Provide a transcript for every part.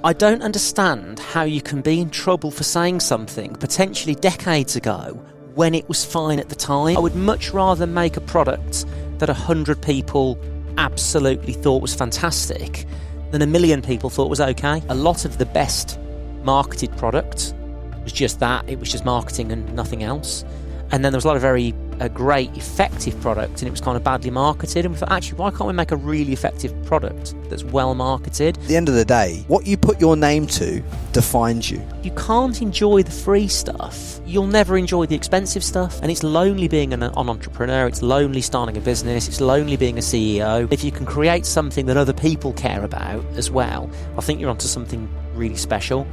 I don't understand how you can be in trouble for saying something potentially decades ago when it was fine at the time. I would much rather make a product that 100 people absolutely thought was fantastic than 1 million people thought was okay. A lot of the best marketed product was just that. It was just marketing and nothing else. And then there was a lot of very great, effective product, and it was kind of badly marketed. And we thought, actually, why can't we make a really effective product that's well marketed? At the end of the day, what you put your name to defines you. You can't enjoy the free stuff. You'll never enjoy the expensive stuff. And it's lonely being an entrepreneur. It's lonely starting a business. It's lonely being a CEO. If you can create something that other people care about as well, I think you're onto something really special.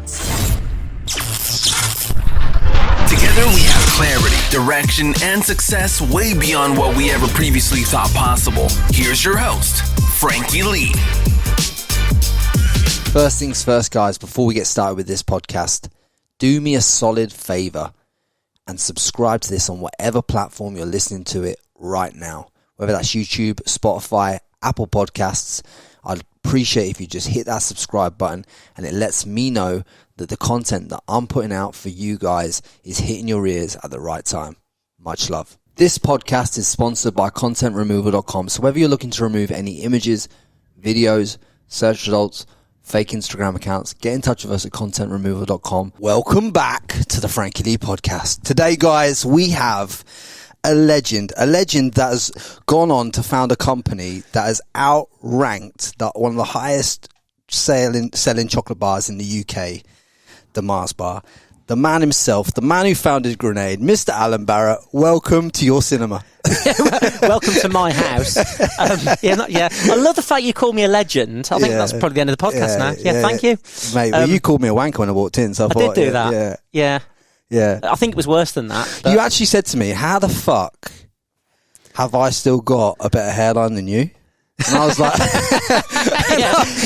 Together we have clarity, direction, and success way beyond what we ever previously thought possible. Here's your host, Frankie Lee. First things first, guys, before we get started with this podcast, do me a solid favor and subscribe to this on whatever platform you're listening to it right now. Whether that's YouTube, Spotify, Apple Podcasts, I'd appreciate if you just hit that subscribe button, and it lets me know that the content that I'm putting out for you guys is hitting your ears at the right time. Much love. This podcast is sponsored by contentremoval.com. So whether you're looking to remove any images, videos, search results, fake Instagram accounts, get in touch with us at contentremoval.com. Welcome back to the Frankie Lee podcast. Today, guys, we have a legend that has gone on to found a company that has outranked one of the highest selling chocolate bars in the UK, the Mars Bar. The man himself, the man who founded Grenade, Mr. Al Barratt. Welcome to your cinema. Welcome to my house. I love the fact you call me a legend. I think that's probably the end of the podcast now. Thank you. Mate, well, you called me a wanker when I walked in, so I thought, did do that. Yeah. I think it was worse than that. You actually said to me, how the fuck have I still got a better hairline than you? And I was like...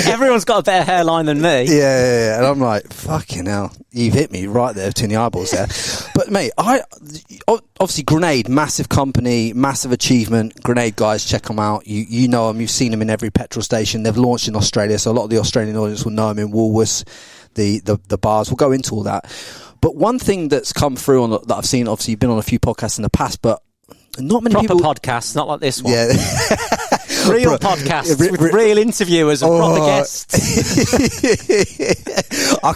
everyone's got a better hairline than me. Yeah. And I'm like, fucking hell, you've hit me right there between the eyeballs there. But mate, obviously Grenade, massive company, massive achievement. Grenade guys, check them out. You know them, you've seen them in every petrol station. They've launched in Australia, so a lot of the Australian audience will know them in Woolworths, the bars. We'll go into all that. But one thing that's come through that I've seen, obviously you've been on a few podcasts in the past, but not many people... Proper podcasts, not like this one. Yeah. Real podcasts with real interviewers and proper guests. I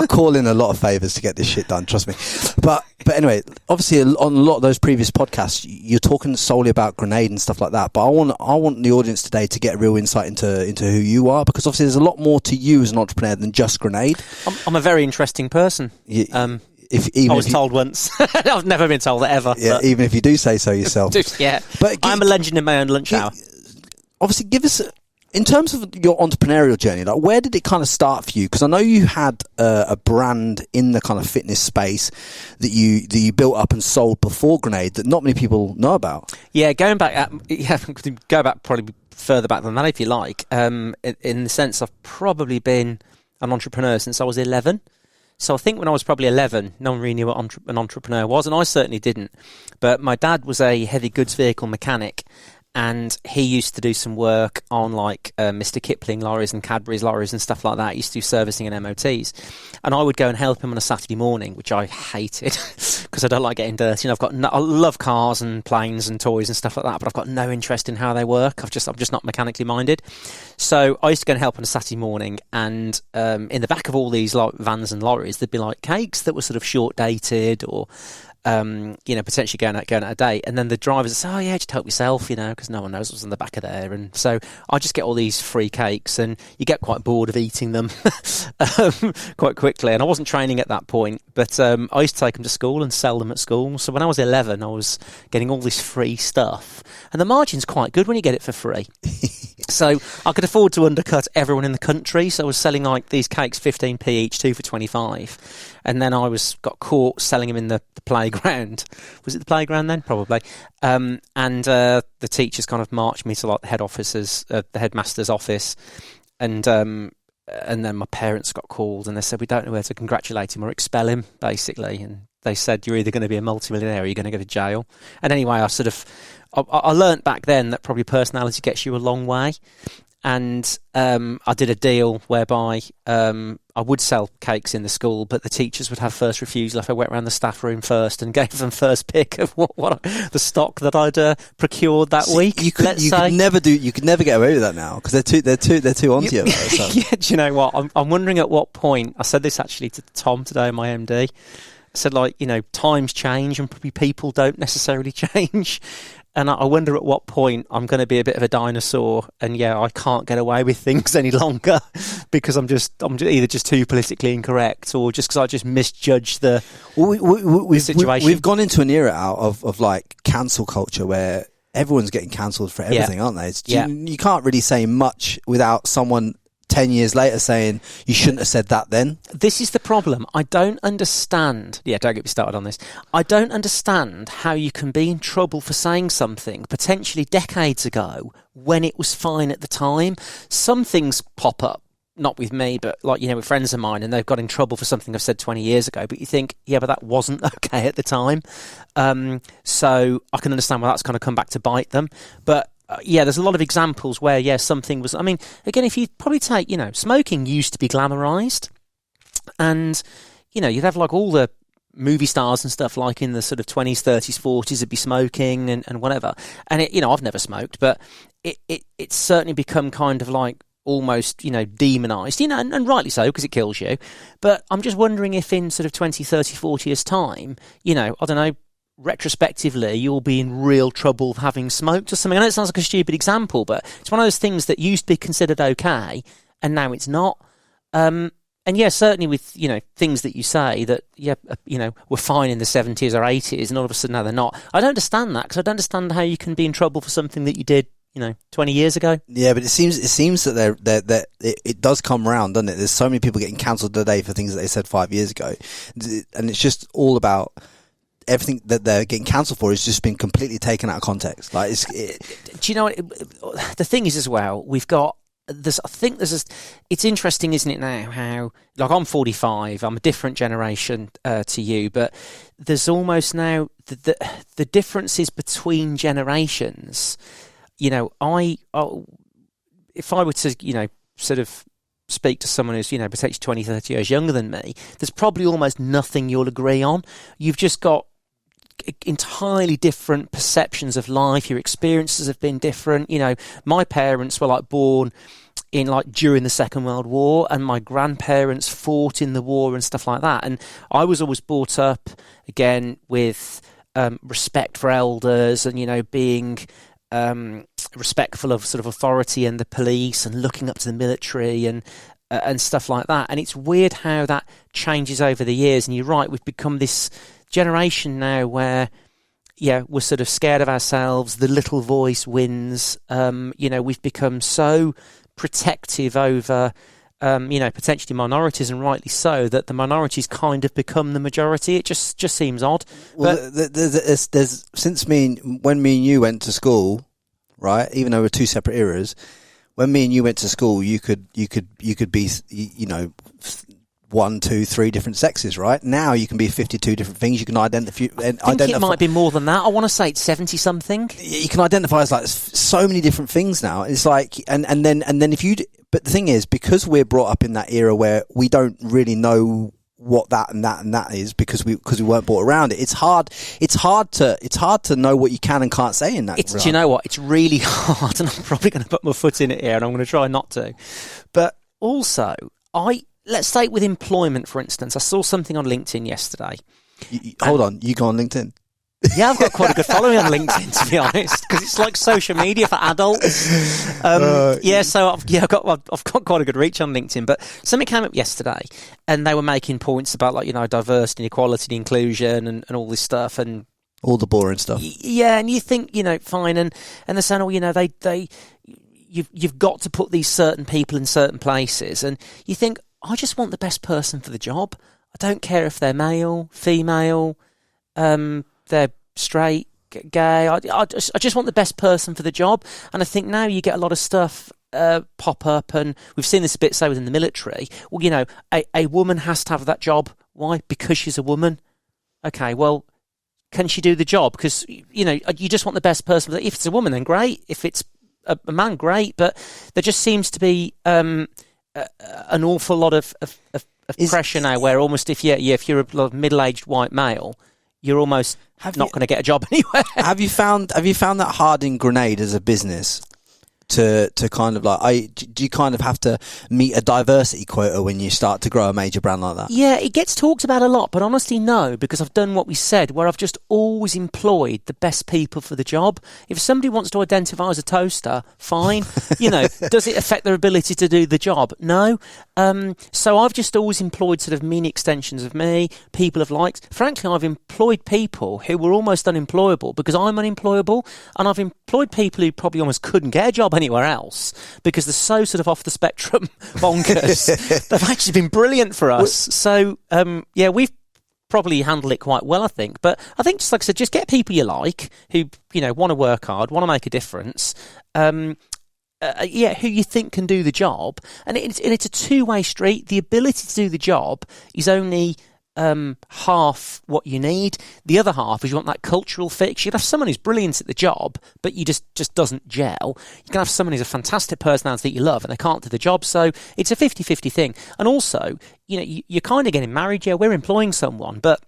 call in a lot of favours to get this shit done, trust me. But anyway, obviously on a lot of those previous podcasts, you're talking solely about Grenade and stuff like that. But I want the audience today to get a real insight into who you are, because obviously there's a lot more to you as an entrepreneur than just Grenade. I'm a very interesting person. I was told once. I've never been told that ever. Yeah, but. Even if you do say so yourself. But I'm a legend in my own lunch hour. Obviously, give us, in terms of your entrepreneurial journey, like where did it kind of start for you? Because I know you had a brand in the kind of fitness space that you built up and sold before Grenade that not many people know about. Yeah, go back probably further back than that if you like. In the sense I've probably been an entrepreneur since I was 11. So I think when I was probably 11, no one really knew what an entrepreneur was, and I certainly didn't. But my dad was a heavy goods vehicle mechanic, and he used to do some work on like Mr. Kipling lorries and Cadbury's lorries and stuff like that. He used to do servicing and MOTs. And I would go and help him on a Saturday morning, which I hated because I don't like getting dirty. And I love cars and planes and toys and stuff like that, but I've got no interest in how they work. I'm just not mechanically minded. So I used to go and help on a Saturday morning, and in the back of all these vans and lorries, there'd be like cakes that were sort of short dated or potentially going out a date, and then the drivers would say, "Oh yeah, just help yourself," because no one knows what's in the back of there. And so I just get all these free cakes, and you get quite bored of eating them quite quickly. And I wasn't training at that point, but I used to take them to school and sell them at school. So when I was 11, I was getting all this free stuff, and the margin's quite good when you get it for free. So I could afford to undercut everyone in the country. So I was selling like these cakes 15p each, 2 for 25. And then I got caught selling them in the playground. Was it the playground then? Probably. And the teachers kind of marched me to like the the headmaster's office. And then my parents got called, and they said, "We don't know where to congratulate him or expel him," basically. And they said, "You're either going to be a multimillionaire or you're going to go to jail." And anyway, I learnt back then that probably personality gets you a long way. And I did a deal whereby I would sell cakes in the school, but the teachers would have first refusal if I went around the staff room first and gave them first pick of what the stock that I'd procured that week. You could never get away with that now because they're too onto you. So. Yeah, do you know what? I'm wondering at what point. I said this actually to Tom today, my MD. I said, like, you know, times change and probably people don't necessarily change. And I wonder at what point I'm going to be a bit of a dinosaur and, I can't get away with things any longer because I'm either just too politically incorrect or just because I just misjudged the situation. We've gone into an era out of like cancel culture where everyone's getting cancelled for everything, aren't they? You can't really say much without someone 10 years later saying you shouldn't have said that then. This is the problem. I don't understand. Yeah, don't get me started on this. I don't understand how you can be in trouble for saying something potentially decades ago when it was fine at the time. Some things pop up, not with me, but like, you know, with friends of mine, and they've got in trouble for something I've said 20 years ago. But you think, but that wasn't okay at the time. So I can understand why that's kind of come back to bite them. But there's a lot of examples where, something was... I mean, again, if you probably take, smoking used to be glamorised. And, you'd have like all the movie stars and stuff like in the sort of 20s, 30s, 40s would be smoking and whatever. And, I've never smoked, but it's certainly become kind of like almost, demonised, and rightly so because it kills you. But I'm just wondering if in sort of 20, 30, 40 years' time, I don't know, retrospectively you'll be in real trouble having smoked or something. I know it sounds like a stupid example, but it's one of those things that used to be considered okay and now it's not. And certainly with things that you say that were fine in the 70s or 80s and all of a sudden now they're not. I don't understand that because I don't understand how you can be in trouble for something that you did 20 years ago. Yeah, but it seems that it does come around, doesn't it? There's so many people getting cancelled today for things that they said 5 years ago, and it's just all about everything that they're getting cancelled for has just been completely taken out of context. Like, do you know what? The thing is as well, we've got this. I think it's interesting, isn't it? Now, how like I'm 45, I'm a different generation to you, but there's almost now the differences between generations. If I were to sort of speak to someone who's potentially 20, 30 years younger than me, there's probably almost nothing you'll agree on. You've just got entirely different perceptions of life. Your experiences have been different. My parents were like born in like during the Second World War, and my grandparents fought in the war and stuff like that. And I was always brought up again with respect for elders and being respectful of sort of authority and the police and looking up to the military and stuff like that. And it's weird how that changes over the years. And you're right, we've become this generation now where, we're sort of scared of ourselves. The little voice wins. We've become so protective over, potentially minorities, and rightly so, that the minorities kind of become the majority. It just seems odd. Well, there's since when me and you went to school, right? Even though we're two separate eras, when me and you went to school, you could be 1, 2, 3 different sexes, right? Now you can be 52 different things. You can identify. I think it might be more than that. I want to say it's 70 something. You can identify as like so many different things now. It's like, and then if you. But the thing is, because we're brought up in that era where we don't really know what that and that is because we weren't brought around it. It's hard to know what you can and can't say in that. Do you know what? It's really hard, and I'm probably going to put my foot in it here, and I'm going to try not to. But also, let's take with employment, for instance. I saw something on LinkedIn yesterday. Hold on, you go on LinkedIn? Yeah, I've got quite a good following on LinkedIn, to be honest, because it's like social media for adults. So I've got quite a good reach on LinkedIn. But something came up yesterday, and they were making points about diversity, equality, inclusion, and all this stuff, and all the boring stuff. Yeah, and you think fine, and they're saying, you've got to put these certain people in certain places, and you think, I just want the best person for the job. I don't care if they're male, female, they're straight, gay. I just want the best person for the job. And I think now you get a lot of stuff pop up, and we've seen this a bit, say, within the military. Well, a woman has to have that job. Why? Because she's a woman. Okay, well, can she do the job? Because, you just want the best person. If it's a woman, then great. If it's a man, great, but there just seems to be an awful lot of pressure now, where almost if you're a middle-aged white male, you're almost not going to get a job anywhere. Have you found that hard in Grenade as a business? To kind of do you kind of have to meet a diversity quota when you start to grow a major brand like that? Yeah, it gets talked about a lot, but honestly, no, because I've done what we said, where I've just always employed the best people for the job. If somebody wants to identify as a toaster, fine. Does it affect their ability to do the job? No. So I've just always employed sort of mini extensions of me, people of likes. Frankly, I've employed people who were almost unemployable because I'm unemployable, and I've employed people who probably almost couldn't get a job anywhere else because they're so sort of off the spectrum bonkers. They've actually been brilliant for us. So, we've probably handled it quite well, I think. But I think, just like I said, just get people you like who, want to work hard, want to make a difference. Who you think can do the job. And it's a two-way street. The ability to do the job is only half what you need. The other half is you want that cultural fit. You can have someone who's brilliant at the job, but you just doesn't gel. You can have someone who's a fantastic personality that you love and they can't do the job. So it's a 50-50 thing. And also, you're kind of getting married. Yeah, we're employing someone, but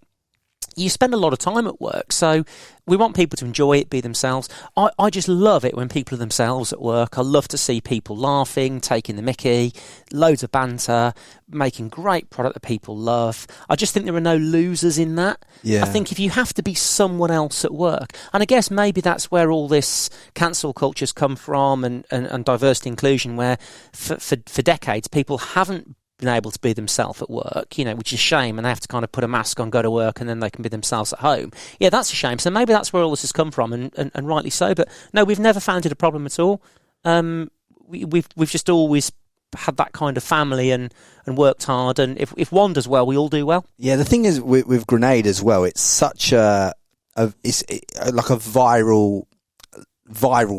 you spend a lot of time at work, so we want people to enjoy it, be themselves. I just love it when people are themselves at work. I love to see people laughing, taking the mickey, loads of banter, making great product that people love. I just think there are no losers in that. Yeah. I think if you have to be someone else at work, and I guess maybe that's where all this cancel culture's come from and diversity inclusion, where for decades people haven't been able to be themselves at work, which is a shame, and they have to kind of put a mask on, go to work, and then they can be themselves at home. Yeah, that's a shame. So maybe that's where all this has come from, and rightly so. But no, we've never found it a problem at all. We've just always had that kind of family and worked hard, and if one does well, we all do well. Yeah, the thing is with Grenade as well, it's such like a viral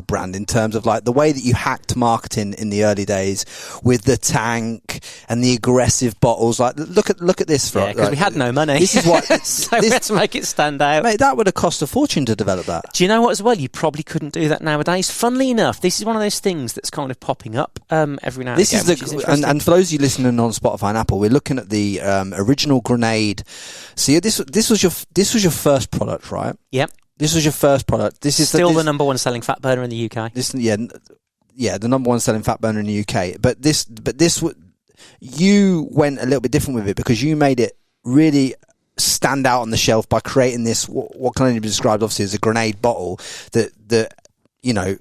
brand in terms of like the way that you hacked marketing in the early days with the tank and the aggressive bottles. Like look at this, because we had no money. This is what so we had to make it stand out. Mate, that would have cost a fortune to develop that. Do you know what as well? You probably couldn't do that nowadays. Funnily enough, this is one of those things that's kind of popping up every now and again. And for those of you listening on Spotify and Apple, we're looking at the original Grenade. See, this was your first product, right? Yep. This was your first product. This is still the number one selling fat burner in the UK. The number one selling fat burner in the UK. But you went a little bit different with it because you made it really stand out on the shelf by creating this what can only be described obviously as a Grenade bottle that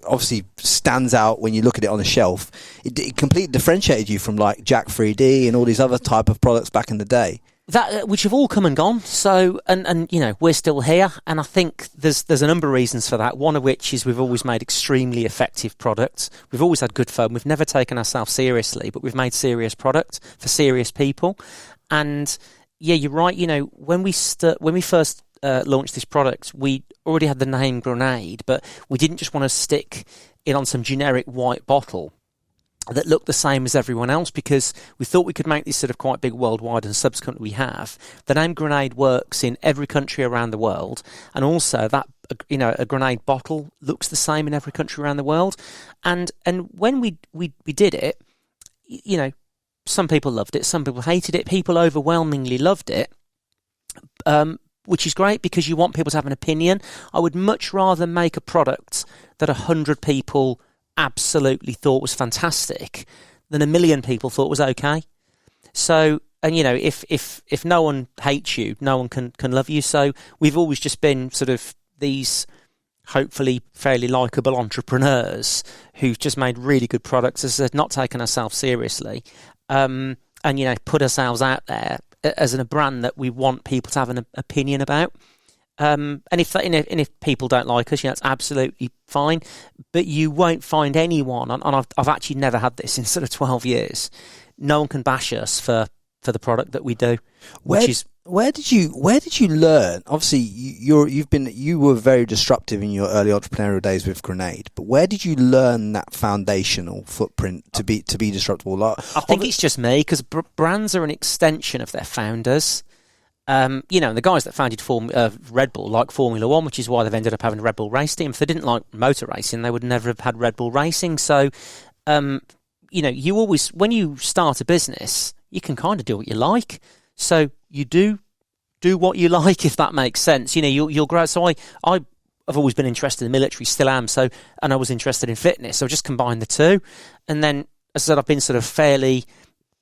obviously stands out when you look at it on the shelf. It completely differentiated you from like Jack 3D and all these other type of products back in the day. That which have all come and gone. So and we're still here, and I think there's a number of reasons for that. One of which is we've always made extremely effective products. We've always had good fun. We've never taken ourselves seriously, but we've made serious product for serious people. And yeah, you're right. When we first launched this product, we already had the name Grenade, but we didn't just want to stick it on some generic white bottle that looked the same as everyone else, because we thought we could make this sort of quite big worldwide, and subsequently we have. The name Grenade works in every country around the world, and also that a Grenade bottle looks the same in every country around the world. And when we did it, some people loved it, some people hated it. People overwhelmingly loved it, which is great because you want people to have an opinion. I would much rather make a product that 100 people absolutely thought was fantastic than 1 million people thought was okay. So, and if no one hates you, no one can love you. So we've always just been sort of these hopefully fairly likeable entrepreneurs who've just made really good products, as I said, not taken ourselves seriously, and put ourselves out there as a brand that we want people to have an opinion about. And if people don't like us, it's absolutely fine. But you won't find anyone, and I've actually never had this in sort of 12 years. No one can bash us for the product that we do. Where did you learn? Obviously, you were very disruptive in your early entrepreneurial days with Grenade. But where did you learn that foundational footprint to be disruptive? I think it's just me, because brands are an extension of their founders. You know, and the guys that founded Red Bull like Formula One, which is why they've ended up having a Red Bull race team. If they didn't like motor racing, they would never have had Red Bull racing. So, you know, you always, when you start a business, you can kind of do what you like. So you do what you like, if that makes sense. You know, you'll grow. So I've always been interested in the military, still am. So, and I was interested in fitness. So I just combined the two. And then, as I said, I've been sort of fairly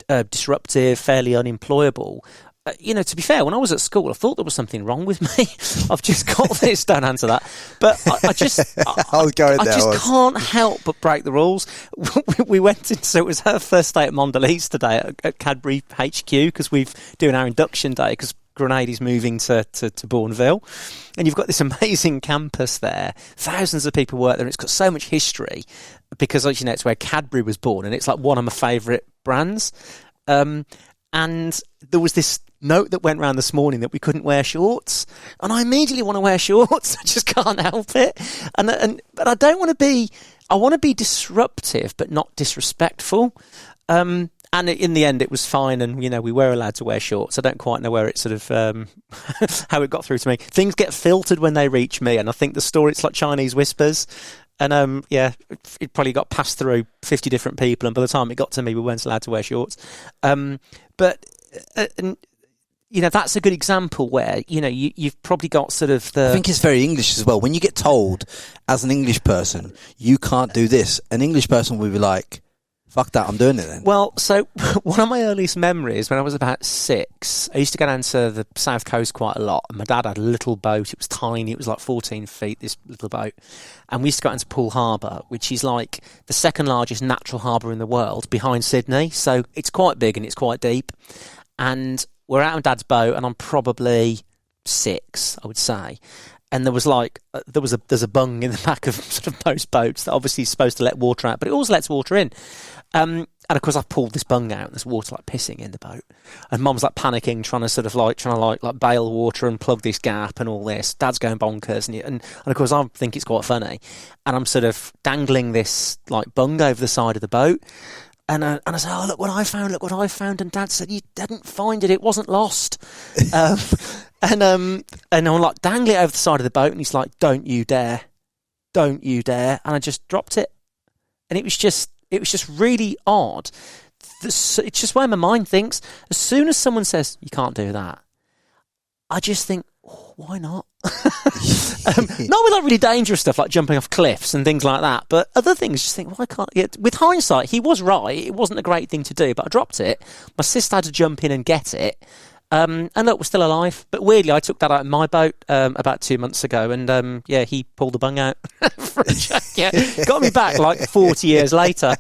disruptive, fairly unemployable. You know, to be fair, when I was at school, I thought there was something wrong with me. I've just got this. Don't answer that. But I just can't help but break the rules. We went in, so it was her first day at Mondelez today at Cadbury HQ, because we're doing our induction day, because Grenade's moving to Bourneville. And you've got this amazing campus there. Thousands of people work there, and it's got so much history because, as you know, it's where Cadbury was born, and it's like one of my favourite brands. And there was this note that went around this morning that we couldn't wear shorts, and I immediately want to wear shorts. I just can't help it. But I don't want to be. I want to be disruptive, but not disrespectful. And in the end, it was fine, and you know, we were allowed to wear shorts. I don't quite know where it sort of how it got through to me. Things get filtered when they reach me, and I think the story, it's like Chinese whispers. And it probably got passed through 50 different people, and by the time it got to me, we weren't allowed to wear shorts. But you know, that's a good example where, you know, you've probably got sort of the... I think it's very English as well. When you get told as an English person, you can't do this, an English person will be like, fuck that, I'm doing it then. Well, so one of my earliest memories, when I was about 6, I used to go down to the south coast quite a lot, and my dad had a little boat. It was tiny. It was like 14 feet, this little boat. And we used to go out into Poole Harbour, which is like the second largest natural harbour in the world, behind Sydney. So it's quite big and it's quite deep. And we're out on Dad's boat, and I'm probably 6, I would say. And there was there's a bung in the back of sort of most boats that obviously is supposed to let water out, but it also lets water in. And of course, I've pulled this bung out, and there's water like pissing in the boat. And Mum's like panicking, trying to bail water and plug this gap and all this. Dad's going bonkers, and of course, I think it's quite funny. And I'm sort of dangling this like bung over the side of the boat. And I said, oh, look what I found. And Dad said, you didn't find it. It wasn't lost. And I'm like, dangling it over the side of the boat. And he's like, don't you dare. And I just dropped it. And it was just really odd. It's just where my mind thinks. As soon as someone says, you can't do that, I just think, oh, why not? Not with like really dangerous stuff like jumping off cliffs and things like that, but other things, just think, why can't you? With hindsight, he was right. It wasn't a great thing to do, but I dropped it. My sister had to jump in and get it. And look, we're still alive. But weirdly, I took that out in my boat about 2 months ago, and he pulled the bung out for a joke. Yeah, got me back like 40 years later.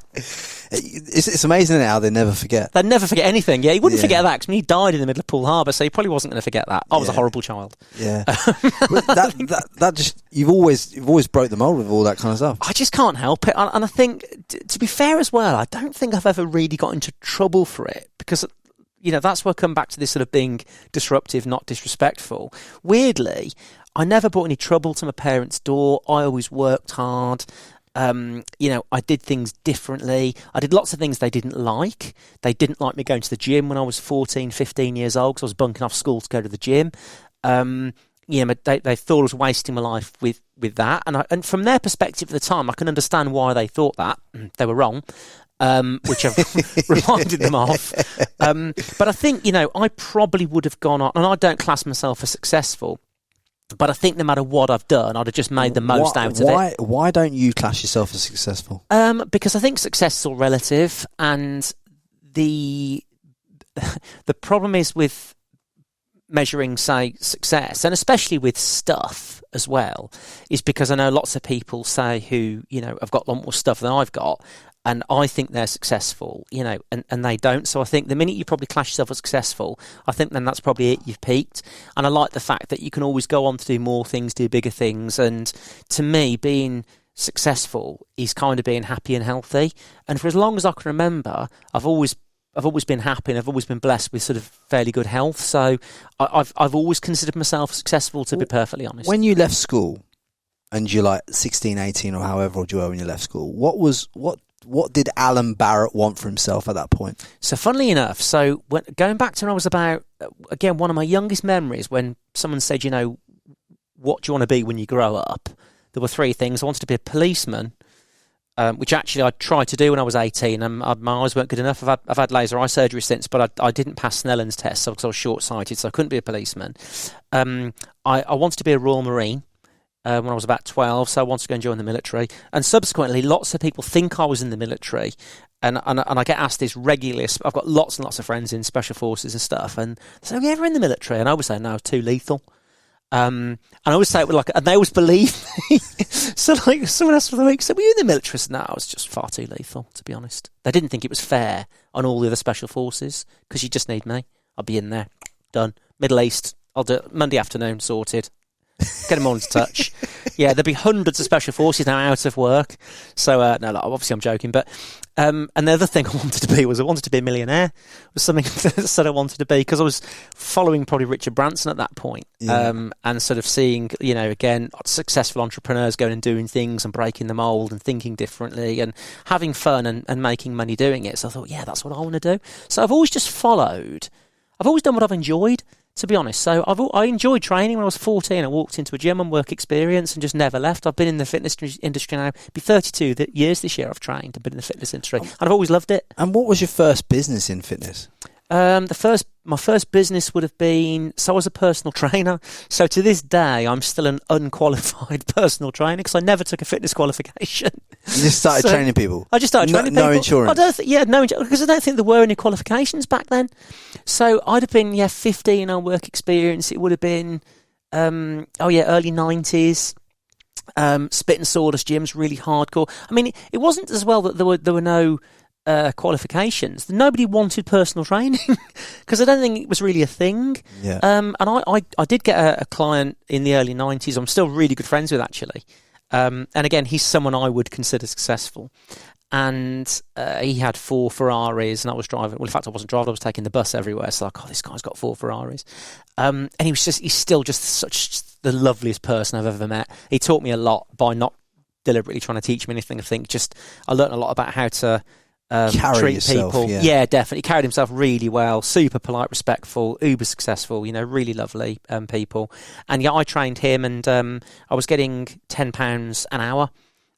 It's amazing how they never forget. They'd never forget anything. Yeah, he wouldn't forget that, because he died in the middle of Poole Harbour, so he probably wasn't going to forget that. I was a horrible child. Yeah, that just you've always broke the mold with all that kind of stuff. I just can't help it, and I think, to be fair as well, I don't think I've ever really got into trouble for it, because, you know, that's where I come back to this sort of being disruptive, not disrespectful. Weirdly, I never brought any trouble to my parents' door. I always worked hard. You know, I did things differently. I did lots of things they didn't like. They didn't like me going to the gym when I was 14, 15 years old, because I was bunking off school to go to the gym. You know, they thought I was wasting my life with that. And from their perspective at the time, I can understand why they thought that. They were wrong. Which I've reminded them of. But I think, you know, I probably would have gone on, and I don't class myself as successful, but I think no matter what I've done, I'd have just made the most out of it. Why don't you class yourself as successful? Because I think success is all relative, and the problem is with measuring, say, success, and especially with stuff as well, is because I know lots of people say who, you know, have got a lot more stuff than I've got, and I think they're successful, you know, and they don't. So I think the minute you probably class yourself as successful, I think then that's probably it, you've peaked. And I like the fact that you can always go on to do more things, do bigger things. And to me, being successful is kind of being happy and healthy. And for as long as I can remember, I've always been happy, and I've always been blessed with sort of fairly good health. So I've always considered myself successful, to be perfectly honest. When you left school, and you're like 16, 18, or however old you were when you left school, what what did Alan Barratt want for himself at that point? So funnily enough, going back to when I was about, again, one of my youngest memories, when someone said, what do you want to be when you grow up? There were three things. I wanted to be a policeman, which actually I tried to do when I was 18, and my eyes weren't good enough. I've had laser eye surgery since, but I didn't pass Snellen's test because I was short-sighted, so I couldn't be a policeman. I wanted to be a Royal Marine. When I was about 12, so I wanted to go and join the military. And subsequently, lots of people think I was in the military, and I get asked this regularly. I've got lots and lots of friends in special forces and stuff, and they say, "Are you ever in the military?" And I always say, "No, too lethal." And I always say it with and they always believe me. So someone else for the week said, "Were you in the military?" I said, "No, I was just far too lethal, to be honest." They didn't think it was fair on all the other special forces because you just need me. I'll be in there, done. Middle East, I'll do it Monday afternoon, sorted. Get them all into touch. Yeah, there'd be hundreds of special forces now out of work. So, no, obviously I'm joking. But and the other thing I wanted to be was I wanted to be a millionaire. It was something that I said I wanted to be because I was following probably Richard Branson at that point. And sort of seeing, again, successful entrepreneurs going and doing things and breaking the mould and thinking differently and having fun and making money doing it. So I thought, yeah, that's what I want to do. So I've always just followed. I've always done what I've enjoyed, to be honest. So I enjoyed training when I was 14. I walked into a gym and work experience and just never left. I've been in the fitness industry now. It'll be 32 years this year I've trained. I've been in the fitness industry. And I've always loved it. And what was your first business in fitness? My first business would have been, so I was a personal trainer. So to this day, I'm still an unqualified personal trainer because I never took a fitness qualification. You just started training people? I just started training people. No insurance? No, because I don't think there were any qualifications back then. So I'd have been, 15 on work experience. It would have been, early 90s. Spit and sawdust gyms, really hardcore. I mean, it wasn't as well that there were no qualifications. Nobody wanted personal training because I don't think it was really a thing. Yeah. And I did get a client in the early 90s I'm still really good friends with, actually. And again, he's someone I would consider successful. And he had 4 Ferraris and I was driving. Well, in fact, I wasn't driving. I was taking the bus everywhere. So this guy's got 4 Ferraris. And he's still just such the loveliest person I've ever met. He taught me a lot by not deliberately trying to teach me anything. I think I learned a lot about how to treat yourself, people. Yeah, definitely. Carried himself really well, super polite, respectful, uber successful, really lovely people. And I trained him and I was getting £10 an hour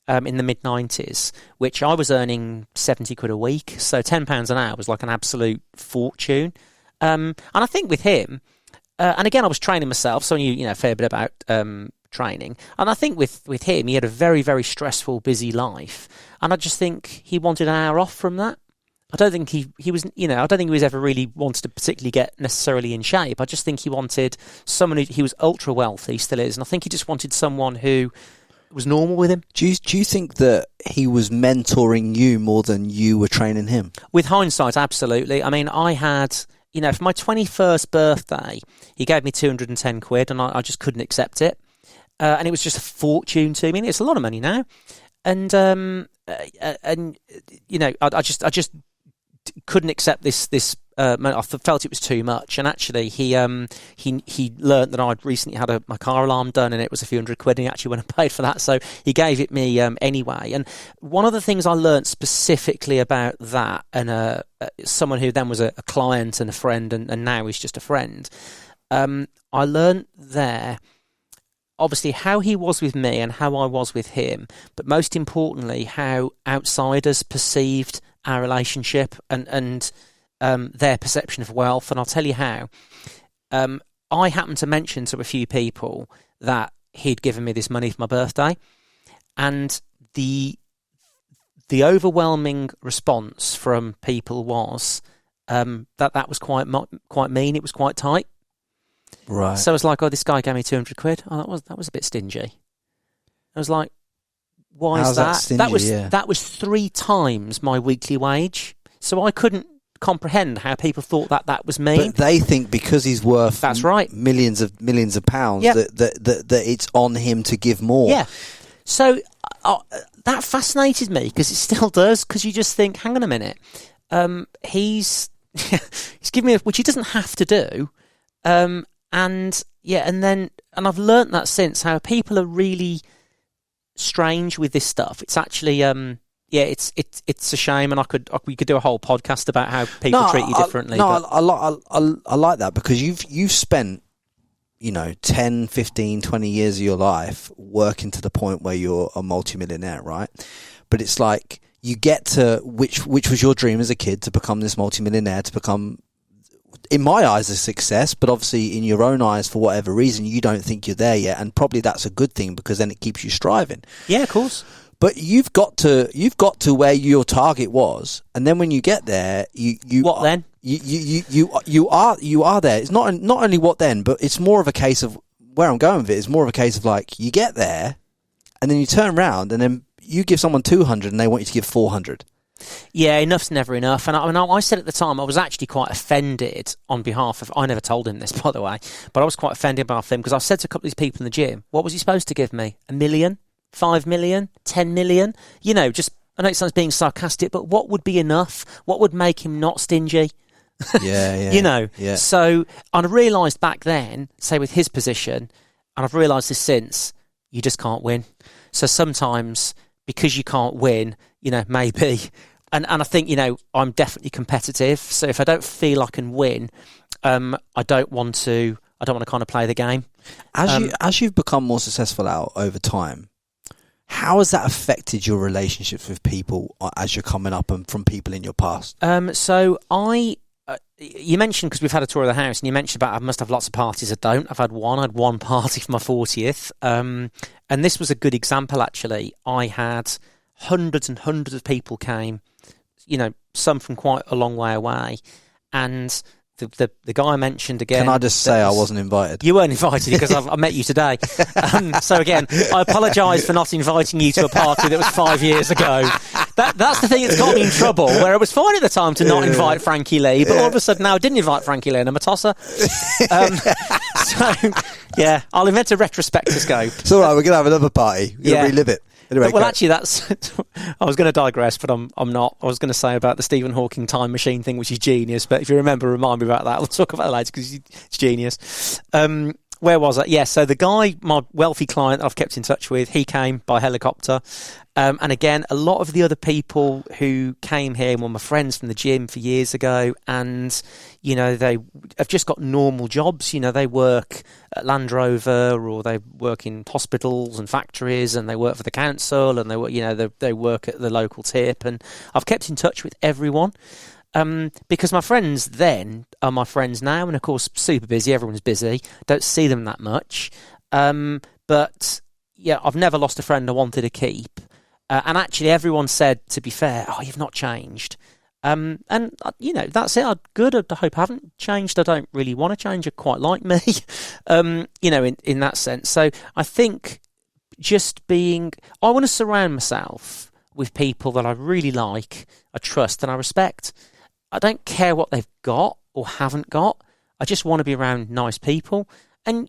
in the mid-90s, which I was earning 70 quid a week. So £10 an hour was like an absolute fortune. And I think with him, and again, I was training myself, so I knew a fair bit about training. And I think with him, he had a very, very stressful, busy life. And I just think he wanted an hour off from that. I don't think he was, I don't think he was ever really wanted to particularly get necessarily in shape. I just think he wanted someone he was ultra wealthy, still is. And I think he just wanted someone who was normal with him. Do you think that he was mentoring you more than you were training him? With hindsight, absolutely. I mean, I had, for my 21st birthday, he gave me 210 quid and I just couldn't accept it. And it was just a fortune to me. It's a lot of money now. And I just couldn't accept this. I felt it was too much. And actually, he learnt that I'd recently had my car alarm done, and it was a few hundred quid. And he actually went and paid for that, so he gave it me anyway. And one of the things I learnt specifically about that, and someone who then was a client and a friend, and now is just a friend, I learnt there. Obviously, how he was with me and how I was with him, but most importantly, how outsiders perceived our relationship and their perception of wealth. And I'll tell you how. I happened to mention to a few people that he'd given me this money for my birthday, and the overwhelming response from people was that was quite mean. It was quite tight. Right. So I was like, this guy gave me 200 quid. Oh, that was a bit stingy. I was like, why is that? That was 3 times my weekly wage. So I couldn't comprehend how people thought that was mean. But they think because he's worth that's right. millions of pounds, yeah. that it's on him to give more. Yeah. So that fascinated me because it still does, because you just think, hang on a minute, he's giving me, which he doesn't have to do. And I've learnt that since, how people are really strange with this stuff. It's actually, yeah, it's a shame, and we could do a whole podcast about how people treat you differently. I like that, because you've spent 10, 15, 20 years of your life working to the point where you're a multimillionaire, right? But it's like you get to which was your dream as a kid, to become this multimillionaire, to become, in my eyes, a success, but obviously in your own eyes, for whatever reason, you don't think you're there yet, and probably that's a good thing, because then it keeps you striving. Yeah, of course. But you've got to where your target was, and then when you get there, then? You are there. It's not only what then, but it's more of a case of where I'm going with it. It's more of a case of like, you get there, and then you turn around, and then you give someone 200, and they want you to give 400. Yeah, enough's never enough. And I said at the time, I was actually quite offended on behalf of, I never told him this, by the way, but I was quite offended about him, because I said to a couple of these people in the gym, what was he supposed to give me? 1 million? 5 million? 10 million? I know it sounds being sarcastic, but what would be enough? What would make him not stingy? Yeah. Yeah. So I realised back then, say with his position, and I've realised this since, you just can't win. So sometimes, because you can't win, maybe, and I think, I'm definitely competitive. So if I don't feel I can win, I don't want to kind of play the game. As you've become more successful out over time, how has that affected your relationships with people as you're coming up and from people in your past? So you mentioned, because we've had a tour of the house, and you mentioned about I must have lots of parties. I don't. I had one party for my 40th. And this was a good example, actually. I had hundreds and hundreds of people came, some from quite a long way away. And the guy I mentioned again... Can I just say I wasn't invited? You weren't invited, because I met you today. So again, I apologise for not inviting you to a party that was 5 years ago. That's the thing that's got me in trouble, where it was fine at the time to not invite Frankie Lee, but all of a sudden now I didn't invite Frankie Lee, and I'm a tosser. So, yeah, I'll invent a retrospectoscope. It's all right, we're going to have another party. We're going to relive it. Anyway, well, actually, that's... I was going to digress, but I'm not. I was going to say about the Stephen Hawking time machine thing, which is genius, but if you remember, remind me about that. We'll talk about it later, because it's genius. Where was I? Yeah, so the guy, my wealthy client that I've kept in touch with, he came by helicopter. And again, a lot of the other people who came here were my friends from the gym for years ago, and, they have just got normal jobs. They work at Land Rover, or they work in hospitals and factories, and they work for the council, and they work at the local tip. And I've kept in touch with everyone. Because my friends then are my friends now, and of course super busy, everyone's busy, don't see them that much, but yeah, I've never lost a friend I wanted to keep, and actually everyone said, to be fair, oh, you've not changed, and that's it. Good. I hope I haven't changed. I don't really want to change. I quite like me, in that sense. So I think I want to surround myself with people that I really like, I trust, and I respect. I don't care what they've got or haven't got. I just want to be around nice people. And,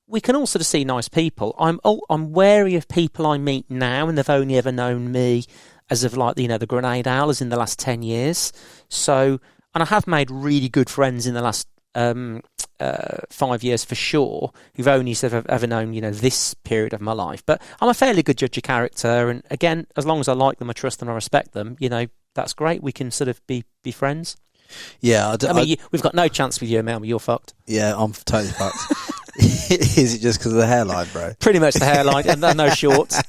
we can all sort of see nice people. I'm wary of people I meet now, and they've only ever known me as of like, the Grenade Owlers in the last 10 years. So, and I have made really good friends in the last 5 years for sure, who've only sort of ever known, this period of my life. But I'm a fairly good judge of character. And again, as long as I like them, I trust them, I respect them, that's great. We can sort of be friends. Yeah. We've got no chance with you, Mel. You're fucked. Yeah, I'm totally fucked. Is it just because of the hairline, bro? Pretty much the hairline, and no shorts.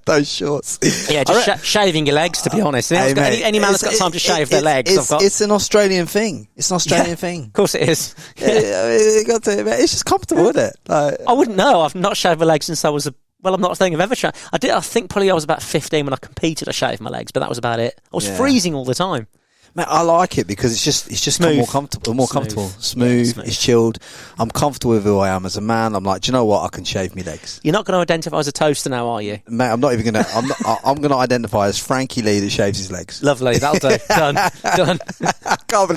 Those shorts. Yeah, just shaving your legs, to be honest. Hey, any man that's got time to shave their legs. It's an Australian thing. It's an Australian thing. Of course it is. It's just comfortable, isn't it? I wouldn't know. I've not shaved my legs since I was I'm not saying I've ever shaved. I think probably I was about 15 when I competed. I shaved my legs, but that was about it. I was freezing all the time. Mate, I like it because it's just more comfortable, smooth. It's chilled. I'm comfortable with who I am as a man. I'm like, do you know what? I can shave my legs. You're not going to identify as a toaster now, are you? Mate, I'm not even going to. I'm going to identify as Frankie Lee that shaves his legs. Lovely, that'll do. Done. I can't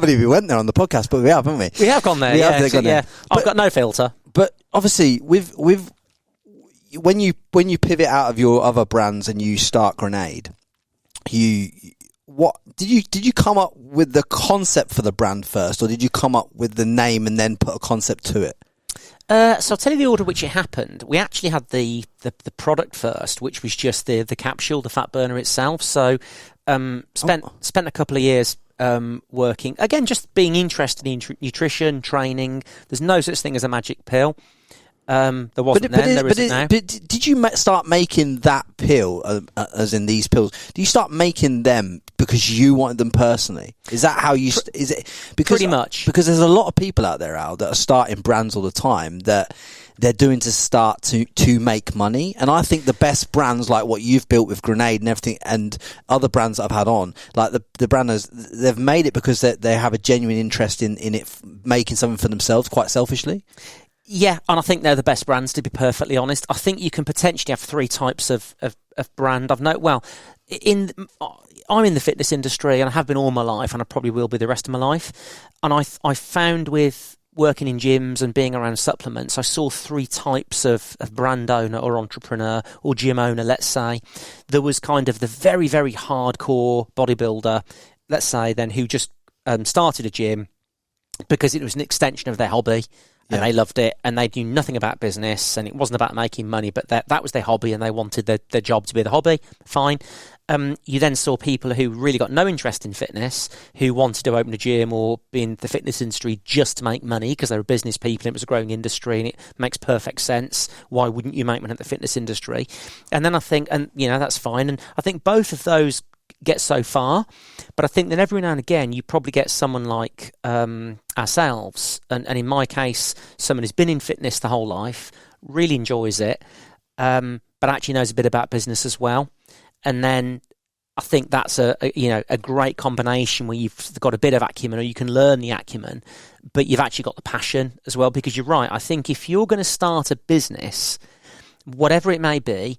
believe we went there on the podcast, but we have, haven't we? We have gone there. Yeah. I've got no filter. But obviously, with when you pivot out of your other brands and you start Grenade, what did you come up with the concept for the brand first, or did you come up with the name and then put a concept to it? So I'll tell you the order which it happened. We actually had the product first, which was just the capsule, the fat burner itself. So spent a couple of years working, again, just being interested in nutrition, training. There's no such thing as a magic pill. There wasn't then, there isn't now. But did you start making that pill, as in these pills? Do you start making them because you wanted them personally? Is that how you? Is it because pretty much? Because there's a lot of people out there, Al, that are starting brands all the time that they're doing to start to make money. And I think the best brands, like what you've built with Grenade and everything, and other brands that I've had on, like the branders, they've made it because they have a genuine interest in it making something for themselves, quite selfishly. Yeah, and I think they're the best brands, to be perfectly honest. I think you can potentially have three types of brand. I'm in the fitness industry, and I have been all my life, and I probably will be the rest of my life. And I found with working in gyms and being around supplements, I saw three types of brand owner or entrepreneur or gym owner, let's say. There was kind of the very, very hardcore bodybuilder, let's say, then who just started a gym because it was an extension of their hobby. And they loved it, and they knew nothing about business, and it wasn't about making money, but that was their hobby, and they wanted their job to be the hobby. Fine. You then saw people who really got no interest in fitness, who wanted to open a gym or be in the fitness industry just to make money because they were business people, and it was a growing industry, and it makes perfect sense. Why wouldn't you make money in the fitness industry? And then I think, and that's fine, and I think both of those get so far, but I think that every now and again you probably get someone like ourselves, and in my case, someone who's been in fitness the whole life, really enjoys it, but actually knows a bit about business as well. And then I think that's a great combination where you've got a bit of acumen, or you can learn the acumen, but you've actually got the passion as well. Because you're right, I think if you're going to start a business, whatever it may be,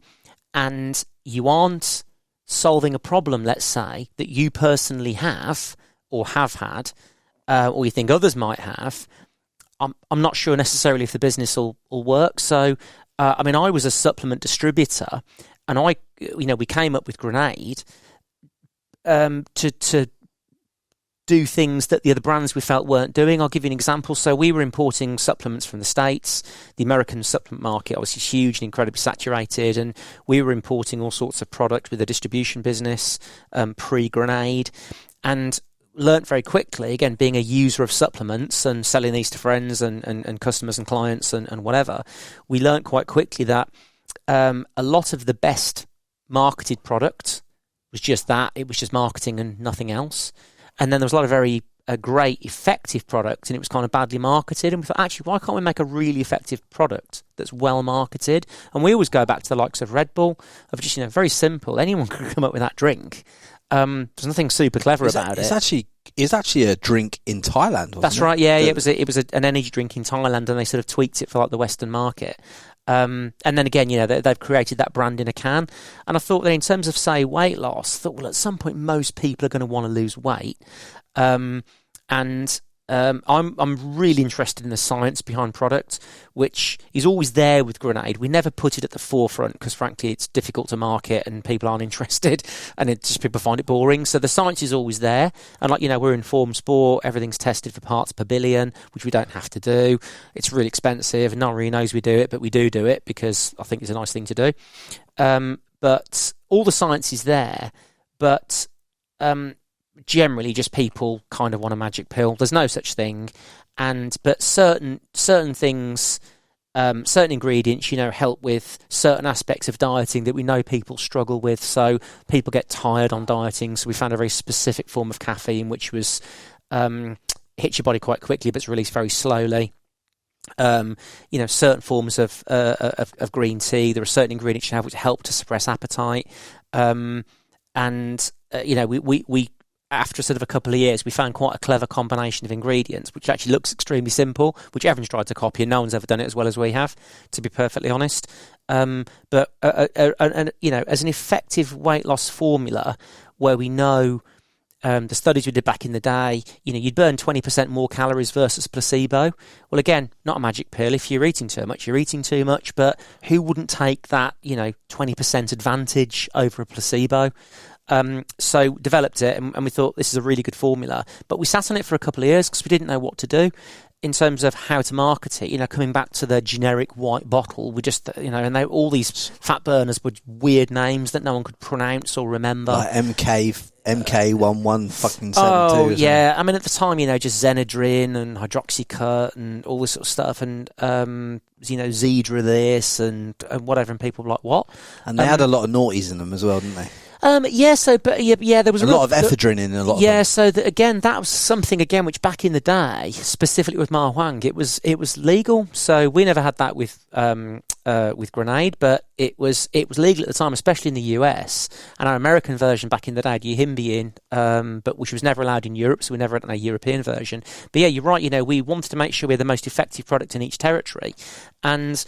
and you aren't solving a problem, let's say, that you personally have or have had, or you think others might have, I'm not sure necessarily if the business will work. So, I was a supplement distributor, and we came up with Grenade to do things that the other brands we felt weren't doing. I'll give you an example. So we were importing supplements from the States. The American supplement market obviously is huge and incredibly saturated, and we were importing all sorts of product with a distribution business pre-Grenade, and learnt very quickly, again, being a user of supplements and selling these to friends and customers and clients and whatever, we learnt quite quickly that a lot of the best marketed product was just that. It was just marketing and nothing else. And then there was a lot of very great, effective product, and it was kind of badly marketed. And we thought, actually, why can't we make a really effective product that's well marketed? And we always go back to the likes of Red Bull, of just, very simple. Anyone could come up with that drink. There's nothing super clever about it. It's actually a drink in Thailand. That's right. Yeah, it was an energy drink in Thailand, and they sort of tweaked it for like the Western market. And then again, they've created that brand in a can. And I thought that in terms of, say, weight loss, I thought, well, at some point most people are going to want to lose weight. I'm really interested in the science behind product, which is always there with Grenade. We never put it at the forefront because, frankly, it's difficult to market and people aren't interested, and people find it boring. So the science is always there. And we're in form sport, everything's tested for parts per billion, which we don't have to do. It's really expensive, and no one really knows we do it, but we do it because I think it's a nice thing to do. But all the science is there, but generally just people kind of want a magic pill. There's no such thing, but certain things, certain ingredients, help with certain aspects of dieting that we know people struggle with. So people get tired on dieting, so we found a very specific form of caffeine which was hits your body quite quickly but it's released very slowly. Certain forms of green tea, there are certain ingredients you have which help to suppress appetite, we after sort of a couple of years, we found quite a clever combination of ingredients, which actually looks extremely simple, which everyone's tried to copy, and no one's ever done it as well as we have, to be perfectly honest. But as an effective weight loss formula, where we know the studies we did back in the day, you'd burn 20% more calories versus placebo. Well, again, not a magic pill. If you're eating too much, you're eating too much. But who wouldn't take that, 20% advantage over a placebo? So developed it, and we thought this is a really good formula. But we sat on it for a couple of years because we didn't know what to do. in terms of how to market it, coming back to the generic white bottle, we just, and they all these fat burners with weird names that no one could pronounce or remember. Like MK11 fucking 72. Oh, yeah. I mean, at the time, just Zenadrin and Hydroxycut and all this sort of stuff, and, Zedra this and whatever, and people were like, what? And they had a lot of naughties in them as well, didn't they? There was a lot of ephedrine in a lot of them. Yeah, so that was something again which back in the day, specifically with Ma Huang, it was legal. So we never had that with Grenade, but it was legal at the time, especially in the US. And our American version back in the day had Yohimbein, but which was never allowed in Europe, so we never had a European version. But yeah, you're right. We wanted to make sure we had the most effective product in each territory, and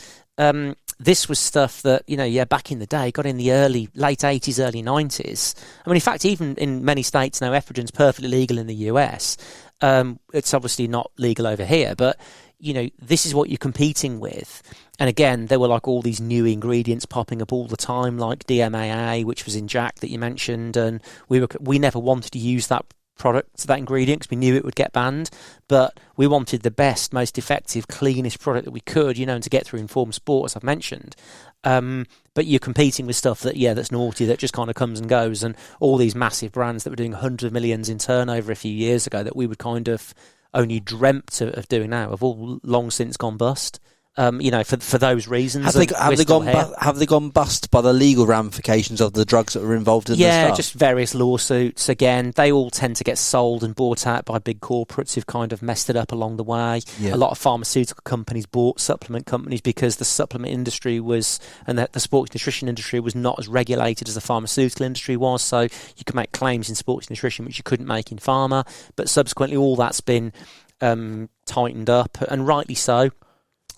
this was stuff that, back in the day, got in the late 80s, early 90s. I mean, in fact, even in many states now, ephedrine's perfectly legal in the US. It's obviously not legal over here, but, this is what you're competing with. And again, there were like all these new ingredients popping up all the time, like DMAA, which was in Jack that you mentioned, and we never wanted to use that product, that ingredient, because we knew it would get banned, but we wanted the best, most effective, cleanest product that we could, and to get through informed sport, as I've mentioned. But you're competing with stuff that's naughty, that just kind of comes and goes, and all these massive brands that were doing hundreds of millions in turnover a few years ago that we would kind of only dreamt of doing now have all long since gone bust. For those reasons. Have they gone bust by the legal ramifications of the drugs that were involved in the stuff? Yeah, just various lawsuits. Again, they all tend to get sold and bought out by big corporates who've kind of messed it up along the way. Yeah. A lot of pharmaceutical companies bought supplement companies because the supplement industry and the sports nutrition industry was not as regulated as the pharmaceutical industry was. So you could make claims in sports nutrition which you couldn't make in pharma. But subsequently, all that's been tightened up, and rightly so.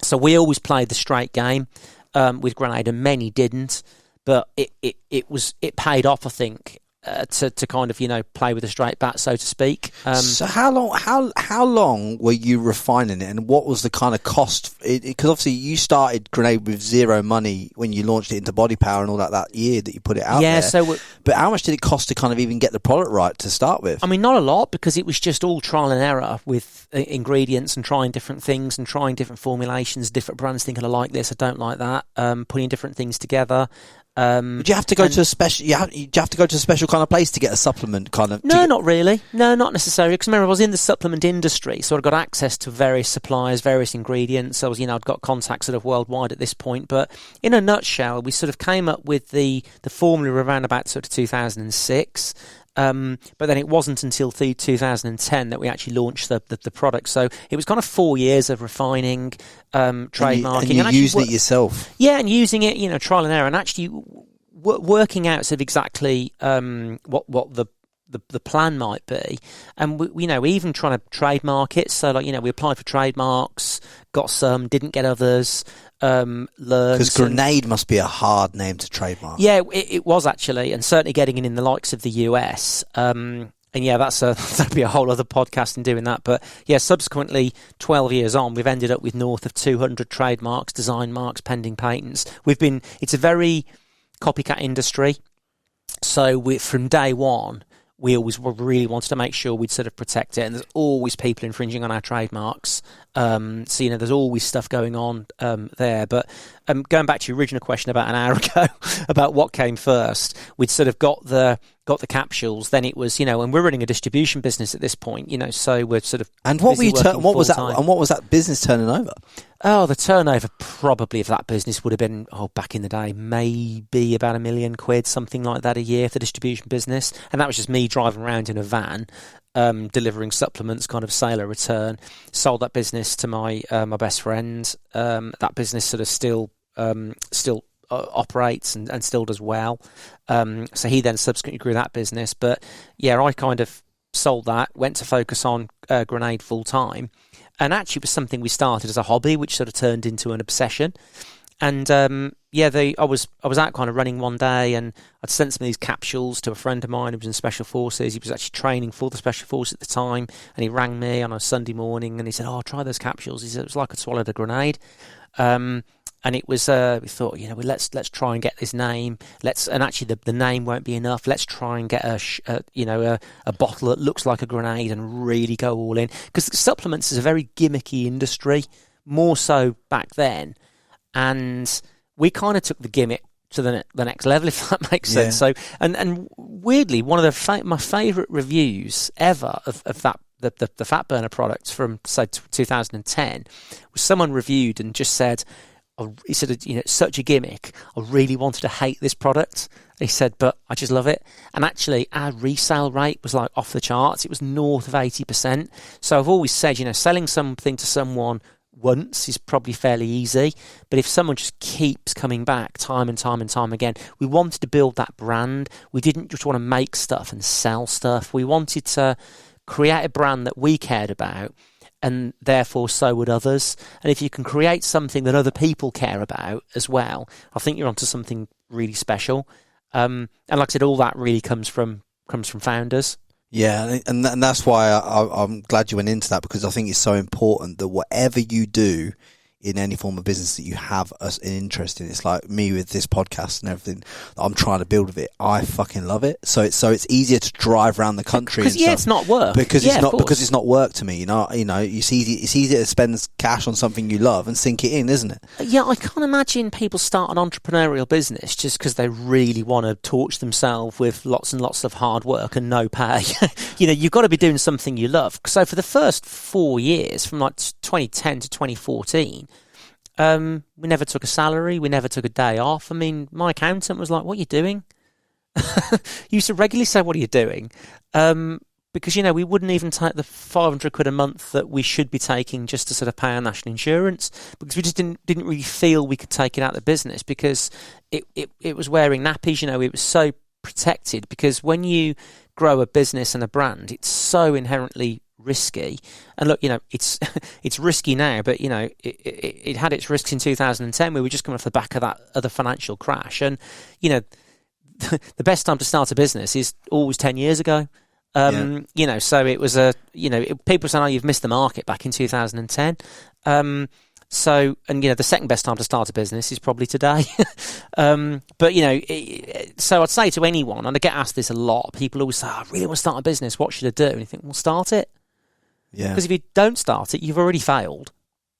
So we always played the straight game with Grenade, and many didn't. But it paid off, I think, to kind of play with a straight bat, so to speak. So how long were you refining it, and what was the kind of cost? Because obviously you started Grenade with zero money when you launched it into Body Power and all that year that you put it out there. But how much did it cost to kind of even get the product right to start with? I mean, not a lot, because it was just all trial and error with ingredients and trying different things and trying different formulations, different brands thinking I like this, I don't like that, putting different things together. Would you have to go to a special? You have to go to a special kind of place to get a supplement kind of? No, not really. No, not necessarily. Because remember, I was in the supplement industry, so I got access to various suppliers, various ingredients. I was, I'd got contacts sort of worldwide at this point. But in a nutshell, we sort of came up with the formula around about sort of 2006. But then it wasn't until 2010 that we actually launched the product. So it was kind of 4 years of refining, trademarking. And you used it yourself? Yeah, and using it, trial and error, and actually working out sort of exactly what the plan might be. And we even trying to trademark it. So we applied for trademarks, got some, didn't get others. Learned, because Grenade must be a hard name to trademark. Yeah, it was actually, and certainly getting it in the likes of the US. And yeah, that'd be a whole other podcast in doing that. But yeah, subsequently, 12 years on, we've ended up with north of 200 trademarks, design marks, pending patents. It's a very copycat industry. So from day one, we always really wanted to make sure we'd sort of protect it, and there's always people infringing on our trademarks. So there's always stuff going on there. But going back to your original question about an hour ago about what came first, we'd sort of got the capsules. Then it was and we're running a distribution business at this point. So we're sort of what was that business turning over? Oh, the turnover probably of that business would have been, back in the day, maybe about £1 million, something like that a year for the distribution business. And that was just me driving around in a van, delivering supplements, kind of sailor return. Sold that business to my best friend. That business sort of still operates and still does well. So he then subsequently grew that business. But yeah, I kind of sold that, went to focus on Grenade full time. And actually, it was something we started as a hobby, which sort of turned into an obsession. And I was out kind of running one day, and I'd sent some of these capsules to a friend of mine who was in Special Forces. He was actually training for the Special Forces at the time, and he rang me on a Sunday morning, and he said, "Oh, try those capsules." He said it was like I'd swallowed a grenade. And it was, we thought, let's try and get this name. And actually the name won't be enough. Let's try and get a bottle that looks like a grenade and really go all in. Because supplements is a very gimmicky industry, more so back then. And we kind of took the gimmick to the next level, if that makes sense. So, and weirdly, one of my favourite reviews ever of that, the fat burner products from, say, 2010, was someone reviewed and just said, he said, it's such a gimmick. I really wanted to hate this product. He said, but I just love it. And actually, our resale rate was like off the charts. It was north of 80%. So I've always said, selling something to someone once is probably fairly easy. But if someone just keeps coming back time and time and time again, we wanted to build that brand. We didn't just want to make stuff and sell stuff. We wanted to create a brand that we cared about, and therefore so would others. And if you can create something that other people care about as well, I think you're onto something really special. And like I said, all that really comes from founders. Yeah, and that's why I'm glad you went into that, because I think it's so important that whatever you do in any form of business that you have an interest in. It's like me with this podcast and everything that I'm trying to build with it. I fucking love it. So it's easier to drive around the country. Because it's not work. Because it's not work to me. It's easier to spend cash on something you love and sink it in, isn't it? Yeah, I can't imagine people start an entrepreneurial business just because they really want to torch themselves with lots and lots of hard work and no pay. You've got to be doing something you love. So for the first 4 years, from like 2010 to 2014, we never took a salary. We never took a day off. I mean, my accountant was like, "What are you doing?" He used to regularly say, "What are you doing?" Because we wouldn't even take the 500 quid a month that we should be taking just to sort of pay our national insurance, because we just didn't really feel we could take it out of the business, because it was wearing nappies. It was so protected, because when you grow a business and a brand, it's so inherently risky. And look, it's risky now, but it had its risks in 2010. We were just coming off the back of that other financial crash, and the best time to start a business is always 10 years ago. So it was people saying, "Oh, you've missed the market back in 2010." So the second best time to start a business is probably today. So I'd say to anyone, and I get asked this a lot, people always say, "I really want to start a business. What should I do?" And you think, well, start it. Yeah. Because if you don't start it, you've already failed.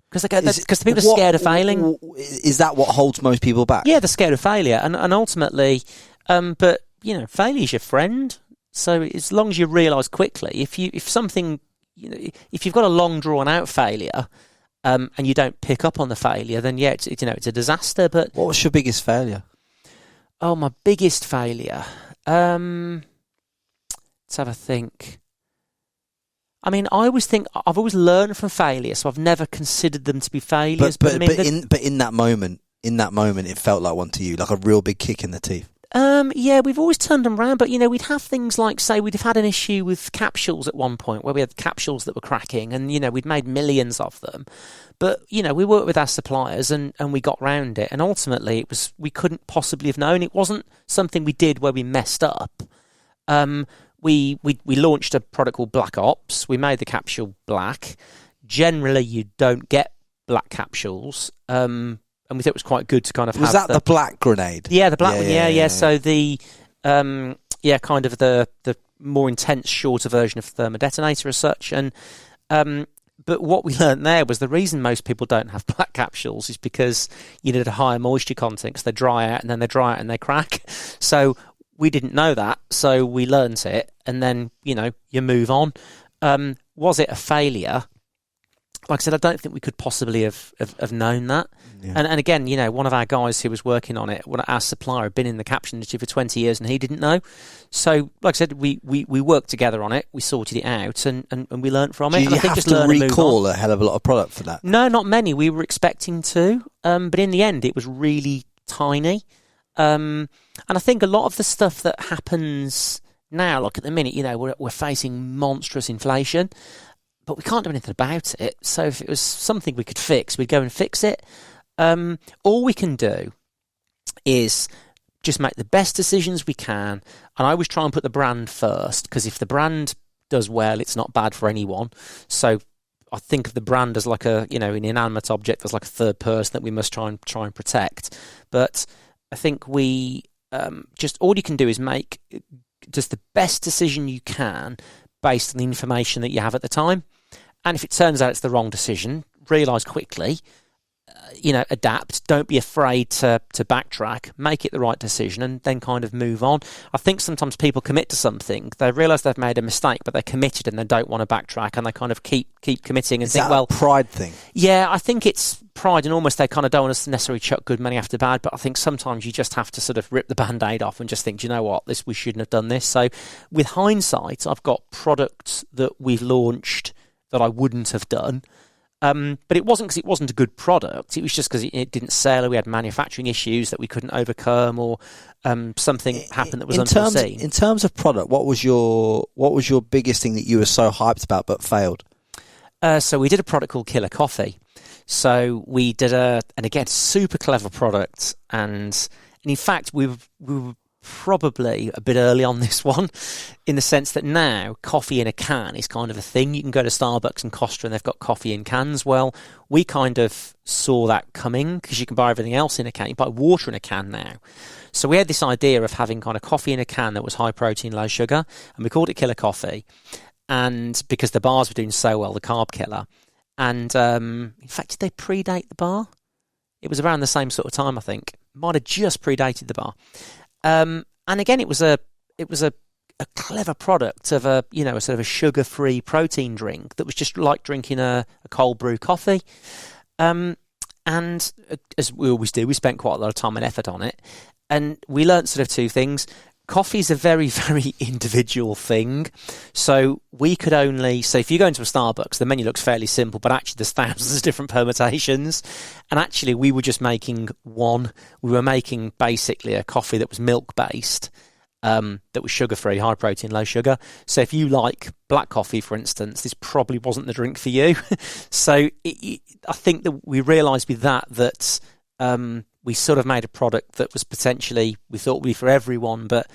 Because the people are scared of failing. Is that what holds most people back? Yeah, they're scared of failure, and ultimately, failure's your friend. So as long as you realise quickly, if you've got a long drawn out failure, and you don't pick up on the failure, then it's a disaster. But what was your biggest failure? Oh, my biggest failure. Let's have a think. I mean, I've always learned from failure, so I've never considered them to be failures. But in that moment, it felt like one to you, like a real big kick in the teeth. Yeah, we've always turned them around, but we'd have things like, say, we'd have had an issue with capsules at one point where we had capsules that were cracking, and we'd made millions of them. But we worked with our suppliers and we got round it, and ultimately we couldn't possibly have known. It wasn't something we did where we messed up. We launched a product called Black Ops. We made the capsule black. Generally, you don't get black capsules. And we thought it was quite good to kind of have... Was that the black grenade? Yeah, the black one, yeah. So the, kind of the more intense, shorter version of the thermodetonator as such. And but what we learned there was the reason most people don't have black capsules is because you need a higher moisture content, because they dry out, and then they dry out and they crack. So we didn't know that, so we learnt it, and then, you move on. Was it a failure? Like I said, I don't think we could possibly have known that. Yeah. And again, one of our guys who was working on it, our supplier, had been in the capsule industry for 20 years and he didn't know. So, like I said, we worked together on it, we sorted it out, and we learnt from it. Did you have to recall a hell of a lot of product for that? No, not many. We were expecting to, but in the end, it was really tiny. And I think a lot of the stuff that happens now, like at the minute, we're facing monstrous inflation, but we can't do anything about it. So if it was something we could fix, we'd go and fix it. All we can do is just make the best decisions we can. And I always try and put the brand first, because if the brand does well, it's not bad for anyone. So I think of the brand as like an inanimate object. There's like a third person that we must try and protect. But I think we just all you can do is make just the best decision you can based on the information that you have at the time. And if it turns out it's the wrong decision, realise quickly. Adapt. Don't be afraid to backtrack. Make it the right decision, and then kind of move on. I think sometimes people commit to something. They realise they've made a mistake, but they're committed and they don't want to backtrack, and they kind of keep committing and think, well, pride thing. Yeah, I think it's pride, and almost they kind of don't want to necessarily chuck good money after bad. But I think sometimes you just have to sort of rip the band-aid off and just think, do you know what, we shouldn't have done this. So, with hindsight, I've got products that we've launched that I wouldn't have done. But it wasn't because it wasn't a good product. It was just because it didn't sell, or we had manufacturing issues that we couldn't overcome, or something happened that was unforeseen. In terms of product, what was your biggest thing that you were so hyped about but failed? So we did a product called Killa Coffee. So we did and again, super clever product, and in fact we were probably a bit early on this one, in the sense that now coffee in a can is kind of a thing. You can go to Starbucks and Costa and they've got coffee in cans. Well, we kind of saw that coming, because you can buy everything else in a can. You buy water in a can now. So we had this idea of having kind of coffee in a can that was high protein, low sugar, and we called it Killa Coffee. And because the bars were doing so well, the Carb Killa. And in fact, did they predate the bar? It was around the same sort of time, I think. Might have just predated the bar. And again, it was a clever product of a sort of a sugar-free protein drink that was just like drinking a cold brew coffee. And as we always do, we spent quite a lot of time and effort on it. And we learnt sort of two things. Coffee is a very, very individual thing. So we could so if you go into a Starbucks, the menu looks fairly simple, but actually there's thousands of different permutations. And actually we were just making one. We were making basically a coffee that was milk-based, that was sugar-free, high protein, low sugar. So if you like black coffee, for instance, this probably wasn't the drink for you. So I think that we realised with that we sort of made a product that was potentially, we thought would be for everyone, but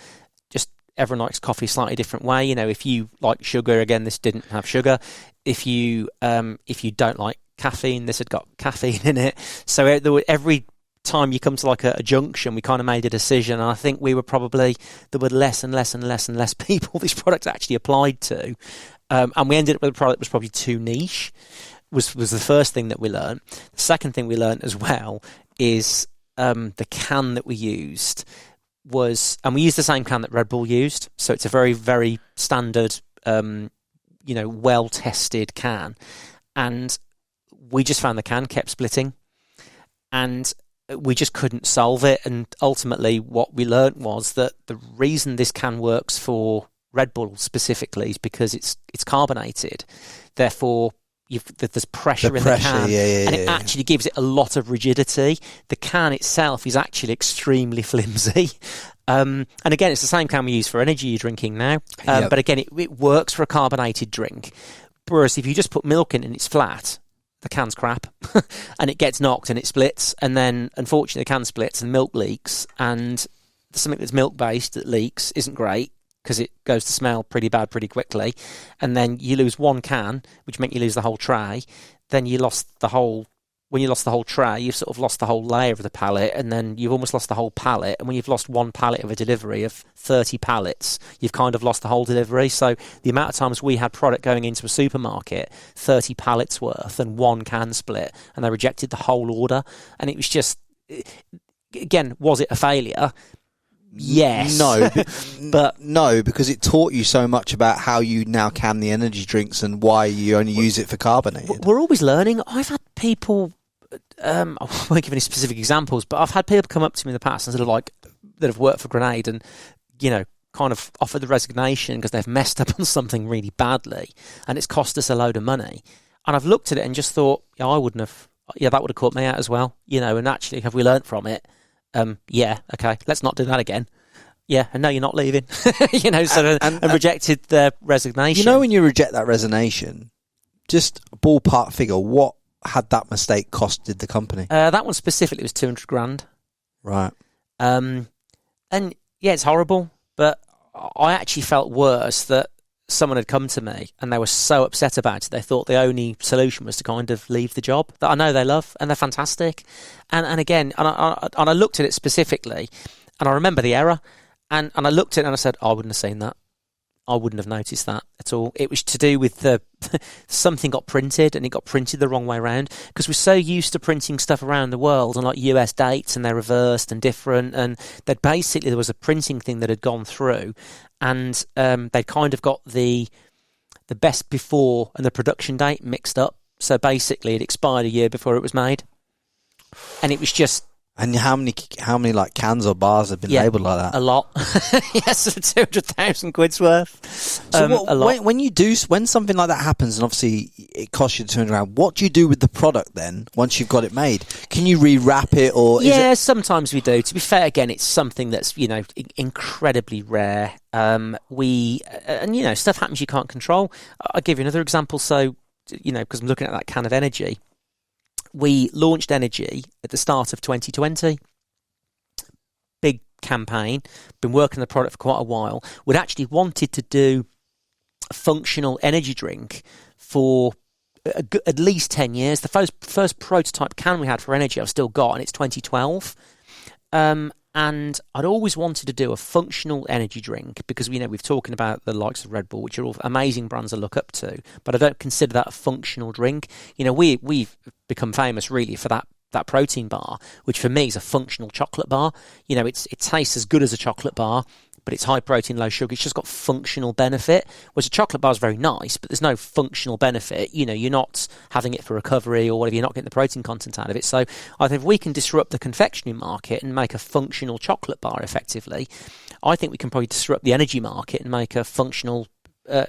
just everyone likes coffee a slightly different way. If you like sugar, again, this didn't have sugar. If you don't like caffeine, this had got caffeine in it. So every time you come to like a junction, we kind of made a decision. And I think there were less and less and less and less people this product actually applied to. And we ended up with a product that was probably too niche, was the first thing that we learned. The second thing we learned as well is the can that we used and we used the same can that Red Bull used. So it's a very, very standard, well-tested can. And we just found the can kept splitting, and we just couldn't solve it. And ultimately what we learnt was that the reason this can works for Red Bull specifically is because it's carbonated. Therefore, there's pressure in the can, and it actually gives it a lot of rigidity. The can itself is actually extremely flimsy. And again, it's the same can we use for energy you're drinking now. But again, it works for a carbonated drink. Whereas if you just put milk in and it's flat, the can's crap. And it gets knocked and it splits. And then, unfortunately, the can splits and milk leaks. And something that's milk-based that leaks isn't great, because it goes to smell pretty bad pretty quickly. And then you lose one can, which meant you lose the whole tray. Then when you lost the whole tray, you've sort of lost the whole layer of the pallet, and then you've almost lost the whole pallet. And when you've lost one pallet of a delivery of 30 pallets, you've kind of lost the whole delivery. So the amount of times we had product going into a supermarket, 30 pallets worth, and one can split, and they rejected the whole order. And it was just, again, was it a failure? Yes. No, because it taught you so much about how you now can the energy drinks and why you only use it for carbonated. We're always learning. I've had people, I won't give any specific examples, but I've had people come up to me in the past and sort of like, that have worked for Grenade and, kind of offered the resignation because they've messed up on something really badly and it's cost us a load of money. And I've looked at it and just thought, that would have caught me out as well. And actually, have we learnt from it? Okay, let's not do that again. Yeah, and no, you're not leaving. And rejected the resignation. When you reject that resignation, just a ballpark figure, what had that mistake costed the company? That one specifically was $200,000. Right. And yeah, it's horrible, but I actually felt worse that someone had come to me and they were so upset about it. They thought the only solution was to kind of leave the job that I know they love and they're fantastic. And again, I looked at it specifically, and I remember the error, and I looked at it and I said, I wouldn't have seen that. I wouldn't have noticed that at all. It was to do with something got printed, and it got printed the wrong way around, because we're so used to printing stuff around the world and like US dates, and they're reversed and different, and that basically there was a printing thing that had gone through, and they kind of got the best before and the production date mixed up. So basically it expired a year before it was made, and it was just. And how many like cans or bars have been labelled like that? A lot. Yes, 200,000 quid's worth. So a lot. When something like that happens, and obviously it costs you £200, what do you do with the product then once you've got it made? Can you rewrap it, or sometimes we do. To be fair, again, it's something that's incredibly rare. Stuff happens you can't control. I'll give you another example. So because I'm looking at that can of energy. We launched Energy at the start of 2020. Big campaign. Been working on the product for quite a while. We'd actually wanted to do a functional energy drink for at least 10 years. The first prototype can we had for Energy I've still got, and it's 2012. And I'd always wanted to do a functional energy drink, because we've talking about the likes of Red Bull, which are all amazing brands I look up to, but I don't consider that a functional drink. We've become famous really for that protein bar, which for me is a functional chocolate bar. It tastes as good as a chocolate bar, but it's high protein, low sugar. It's just got functional benefit. Whereas a chocolate bar is very nice, but there's no functional benefit. You're not having it for recovery or whatever. You're not getting the protein content out of it. So I think if we can disrupt the confectionery market and make a functional chocolate bar effectively, I think we can probably disrupt the energy market and make a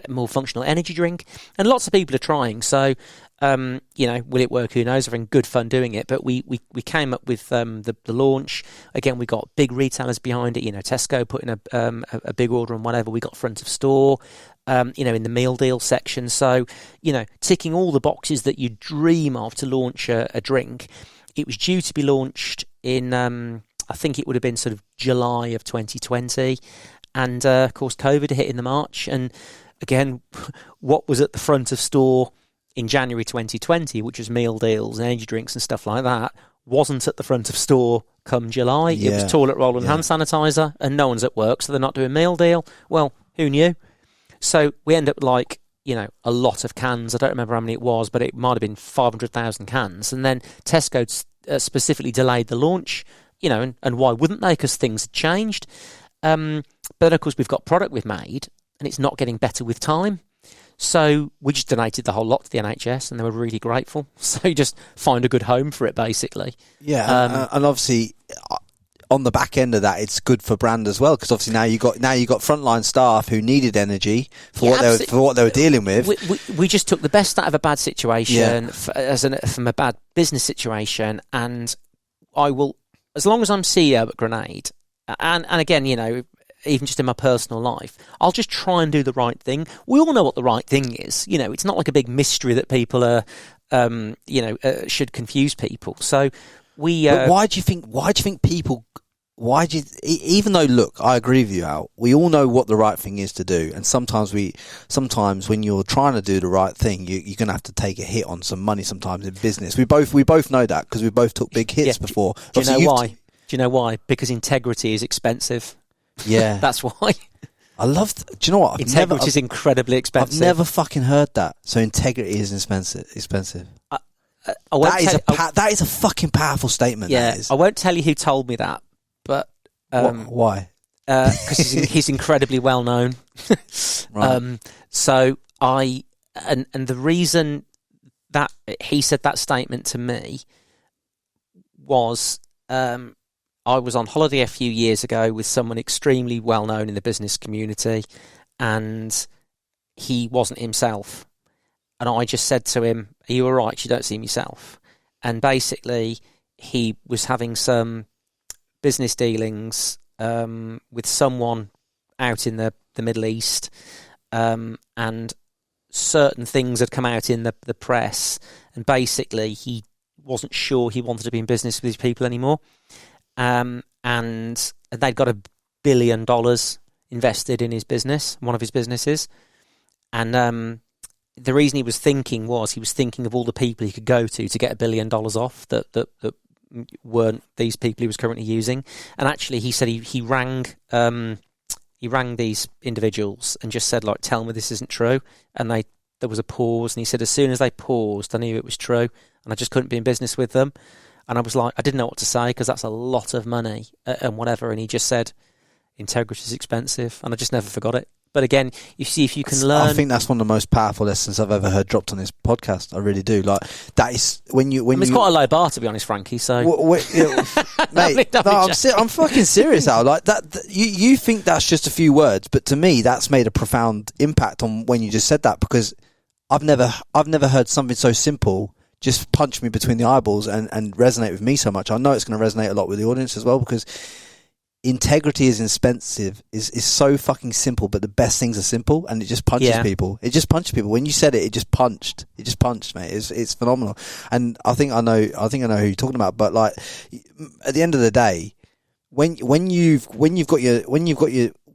more functional energy drink. And lots of people are trying. So, will it work? Who knows? We're having good fun doing it. But we came up with the launch. Again, we got big retailers behind it. Tesco put in a big order and whatever. We got front of store, in the meal deal section. So, ticking all the boxes that you dream of to launch a drink. It was due to be launched in, I think it would have been sort of July of 2020. And, of course, COVID hit in the March. And again, what was at the front of store in January 2020, which was meal deals and energy drinks and stuff like that, wasn't at the front of store come July. Yeah. It was toilet roll and hand sanitizer, and no one's at work, so they're not doing meal deal. Well, who knew? So we end up a lot of cans. I don't remember how many it was, but it might have been 500,000 cans. And then Tesco specifically delayed the launch, and why wouldn't they? Because things had changed. But of course, we've got product we've made, and it's not getting better with time. So we just donated the whole lot to the NHS, and they were really grateful. So you just find a good home for it, basically. Yeah, and obviously on the back end of that, it's good for brand as well, because obviously now you got frontline staff who needed energy for what they were dealing with. We just took the best out of a bad situation from a bad business situation, and I will, as long as I'm CEO at Grenade, and again, even just in my personal life, I'll just try and do the right thing. We all know what the right thing is. It's not like a big mystery that people are, should confuse people. So But why do you think people? Even though, look, I agree with you, Al. We all know what the right thing is to do, and sometimes when you're trying to do the right thing, you're gonna have to take a hit on some money. Sometimes in business, we both know that, because we both took big hits before. Do you know why? Do you know why? Because integrity is expensive. Yeah, that's why. Do you know what? Integrity is incredibly expensive. I've never fucking heard that. So integrity is expensive. That is a fucking powerful statement. Yeah, that is. I won't tell you who told me that, but why? Because he's incredibly well known. Right. So and the reason that he said that statement to me was, I was on holiday a few years ago with someone extremely well known in the business community, and he wasn't himself. And I just said to him, "Are you all right? You don't seem yourself." And basically, he was having some business dealings with someone out in the Middle East, and certain things had come out in the press, and basically he wasn't sure he wanted to be in business with these people anymore. And they'd got $1 billion invested in his business, one of his businesses. And the reason he was thinking of all the people he could go to get $1 billion off that weren't these people he was currently using. And actually, he said he rang these individuals and just said, like, tell me this isn't true. And there was a pause, and he said, as soon as they paused, I knew it was true, and I just couldn't be in business with them. And I was like, I didn't know what to say, because that's a lot of money and whatever. And he just said, integrity is expensive, and I just never forgot it. But again, you see, if you can learn... I think that's one of the most powerful lessons I've ever heard dropped on this podcast. I really do. Like, that is when you... it's quite a low bar, to be honest, Frankie, so... Mate, I'm fucking serious, Al. Like, you think that's just a few words, but to me, that's made a profound impact on when you just said that, because I've never heard something so simple just punch me between the eyeballs and resonate with me so much. I know it's going to resonate a lot with the audience as well, because... integrity is expensive is so fucking simple, but the best things are simple, and it just punches people. It just punches people. When you said it, it just punched, mate. It's phenomenal. And I think I know who you're talking about. But like, at the end of the day, when you've got your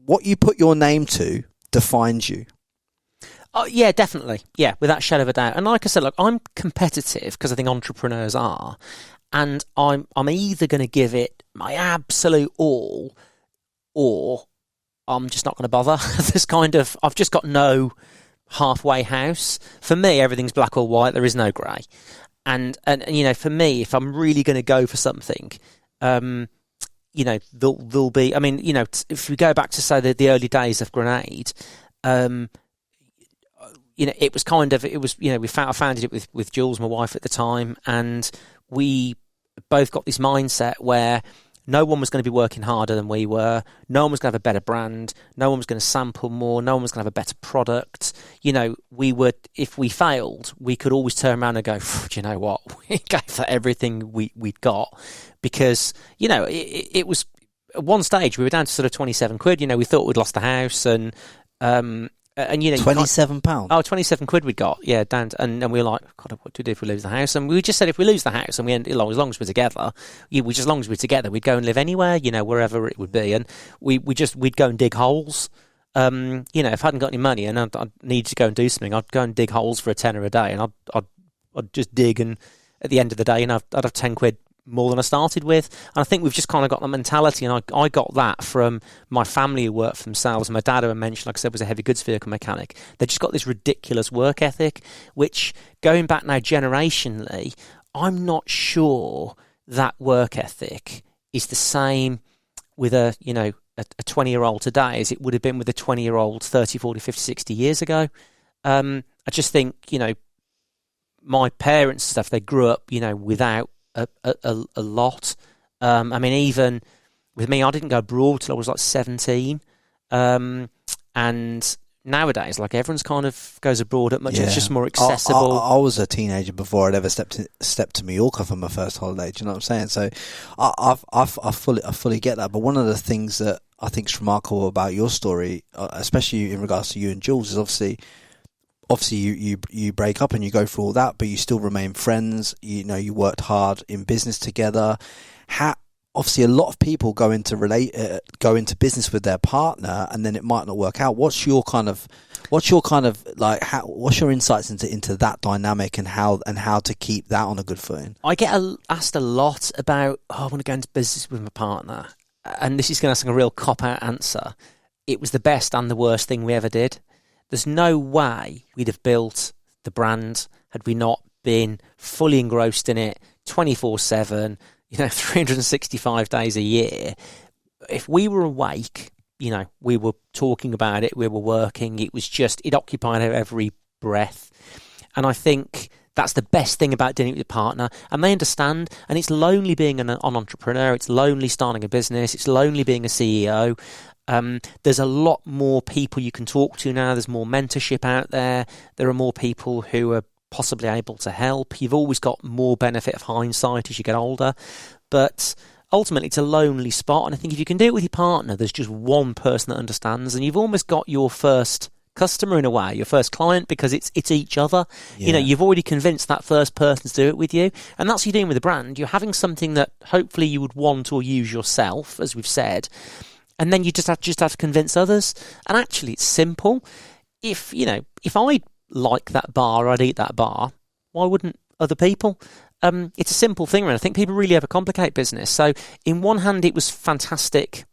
what you put your name to defines you. Oh yeah, definitely. Yeah, without a shadow of a doubt. And like I said, look, I'm competitive because I think entrepreneurs are. And I'm either going to give it my absolute all, or I'm just not going to bother. I've just got no halfway house. For me, everything's black or white. There is no grey. And for me, if I'm really going to go for something, there'll be. I mean, if we go back to say the early days of Grenade, I founded it with Jules, my wife at the time, and we both got this mindset where no one was going to be working harder than we were. No one was going to have a better brand. No one was going to sample more. No one was going to have a better product. If we failed, we could always turn around and go, do you know what? We gave that everything we'd got, because, it was at one stage we were down to sort of 27 quid. We thought we'd lost the house, and £27. Oh, 27 quid we got, yeah, down to, and we were like, God, what do we do if we lose the house? And we just said, if we lose the house, and as long as we're together, as long as we're together, we'd go and live anywhere, wherever it would be, and we'd go and dig holes. If I hadn't got any money and I'd need to go and do something, I'd go and dig holes for £10 a day, and I'd just dig, and at the end of the day, I'd have 10 quid more than I started with. And I think we've just kind of got the mentality, and I got that from my family who worked for themselves. My dad, who I mentioned, like I said, was a heavy goods vehicle mechanic. They just got this ridiculous work ethic, which, going back now generationally, I'm not sure that work ethic is the same with a 20-year-old today as it would have been with a 20-year-old 30, 40, 50, 60 years ago. I just think, my parents and stuff, they grew up, without a lot. I mean, even with me, I didn't go abroad till I was like 17. And nowadays, like, everyone's kind of goes abroad at much. It's just more accessible. I was a teenager before I'd ever stepped to Mallorca for my first holiday. Do you know what I'm saying? So I fully get that. But one of the things that I think is remarkable about your story, especially in regards to you and Jules, is obviously you break up and you go through all that, but you still remain friends. You worked hard in business together. Obviously, a lot of people go into business with their partner, and then it might not work out. What's your insights into that dynamic, and how to keep that on a good footing? I get asked a lot about, I want to go into business with my partner, and this is going to sound a real cop-out answer. It was the best and the worst thing we ever did. There's no way we'd have built the brand had we not been fully engrossed in it 24/7, 365 days a year. If we were awake, we were talking about it, we were working, it occupied our every breath. And I think that's the best thing about doing it with your partner, and they understand. And it's lonely being an entrepreneur, it's lonely starting a business, it's lonely being a CEO. There's a lot more people you can talk to now. There's more mentorship out there. There are more people who are possibly able to help. You've always got more benefit of hindsight as you get older. But ultimately, it's a lonely spot. And I think if you can do it with your partner, there's just one person that understands. And you've almost got your first customer in a way, your first client, because it's each other. Yeah. You've already convinced that first person to do it with you. And that's what you're doing with a brand. You're having something that hopefully you would want or use yourself, as we've said. And then you just have to convince others. And actually, it's simple. if I like that bar, I'd eat that bar. Why wouldn't other people? It's a simple thing, and I think people really overcomplicate business. So, in one hand, it was fantastic,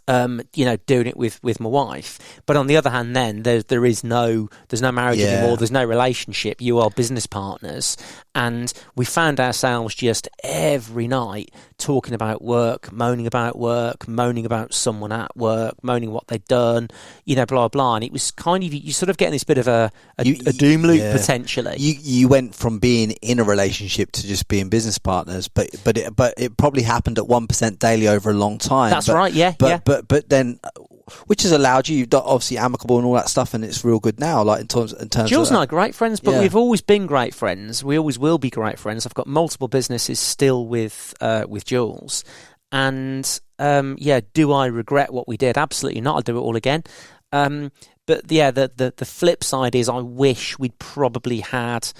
doing it with my wife. But on the other hand, then there's no marriage anymore. There's no relationship. You are business partners, and we found ourselves just every night talking about work, moaning about someone at work, moaning what they'd done, blah blah. And it was kind of, you sort of getting this bit of a doom loop potentially. You went from being in a relationship to just being business partners, but it probably happened at 1% daily over a long time. That's right. Yeah. But then, which has allowed you've got obviously amicable and all that stuff, and it's real good now. Like in terms Jules of and I are great friends, but we've always been great friends. We always will be great friends. I've got multiple businesses still with Jules, and do I regret what we did? Absolutely not. I'll do it all again. But yeah, the flip side is I wish we'd probably had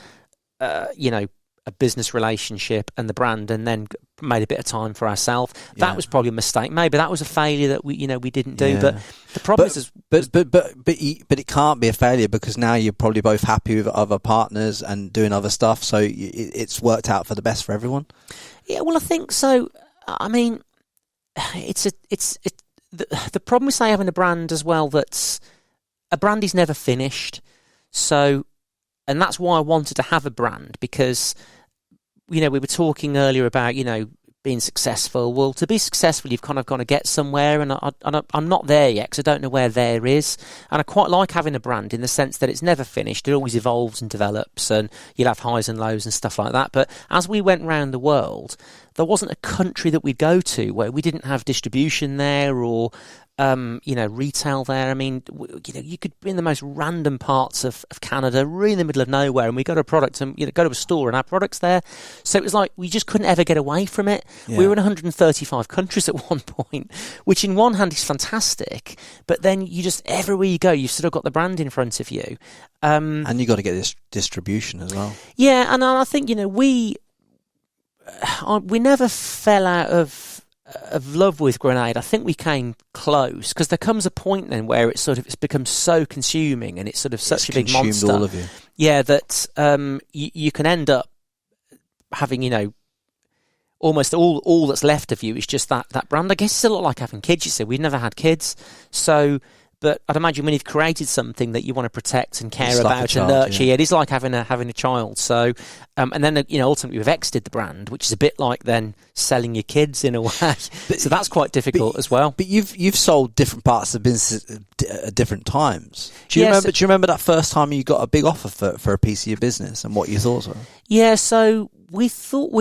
a business relationship and the brand, and then made a bit of time for ourselves. That was probably a mistake. Maybe that was a failure that we didn't do. But the problem is, but it can't be a failure, because now you're probably both happy with other partners and doing other stuff. So it's worked out for the best for everyone. Yeah, well, I think so. I mean, the problem with, say, having a brand as well, that's a brand is never finished. So, and that's why I wanted to have a brand, because we were talking earlier about being successful. Well, to be successful, you've kind of got to get somewhere, and I'm not there yet, because I don't know where there is. And I quite like having a brand in the sense that it's never finished. It always evolves and develops, and you'll have highs and lows and stuff like that. But as we went around the world, there wasn't a country that we'd go to where we didn't have distribution there, or retail there. I mean, you could be in the most random parts of Canada, really in the middle of nowhere, and we go to a product and go to a store and our product's there. So it was like we just couldn't ever get away from it. Yeah. We were in 135 countries at one point, which in one hand is fantastic, but then you just, everywhere you go, you've sort of got the brand in front of you. And you got to get this distribution as well. Yeah, and I think, we never fell out of love with Grenade. I think we came close, because there comes a point then where it's become so consuming, and it's sort of such a big monster. All of you. Yeah, that you can end up having almost all that's left of you is just that brand. I guess it's a lot like having kids. You said we've never had kids, so. But I'd imagine when you've created something that you want to protect and care about and nurture, it is like having a child. So, and then ultimately we've exited the brand, which is a bit like then selling your kids in a way. So that's quite difficult as well. But you've sold different parts of business at different times. Do you remember that first time you got a big offer for a piece of your business, and what your thoughts were? Yeah, so we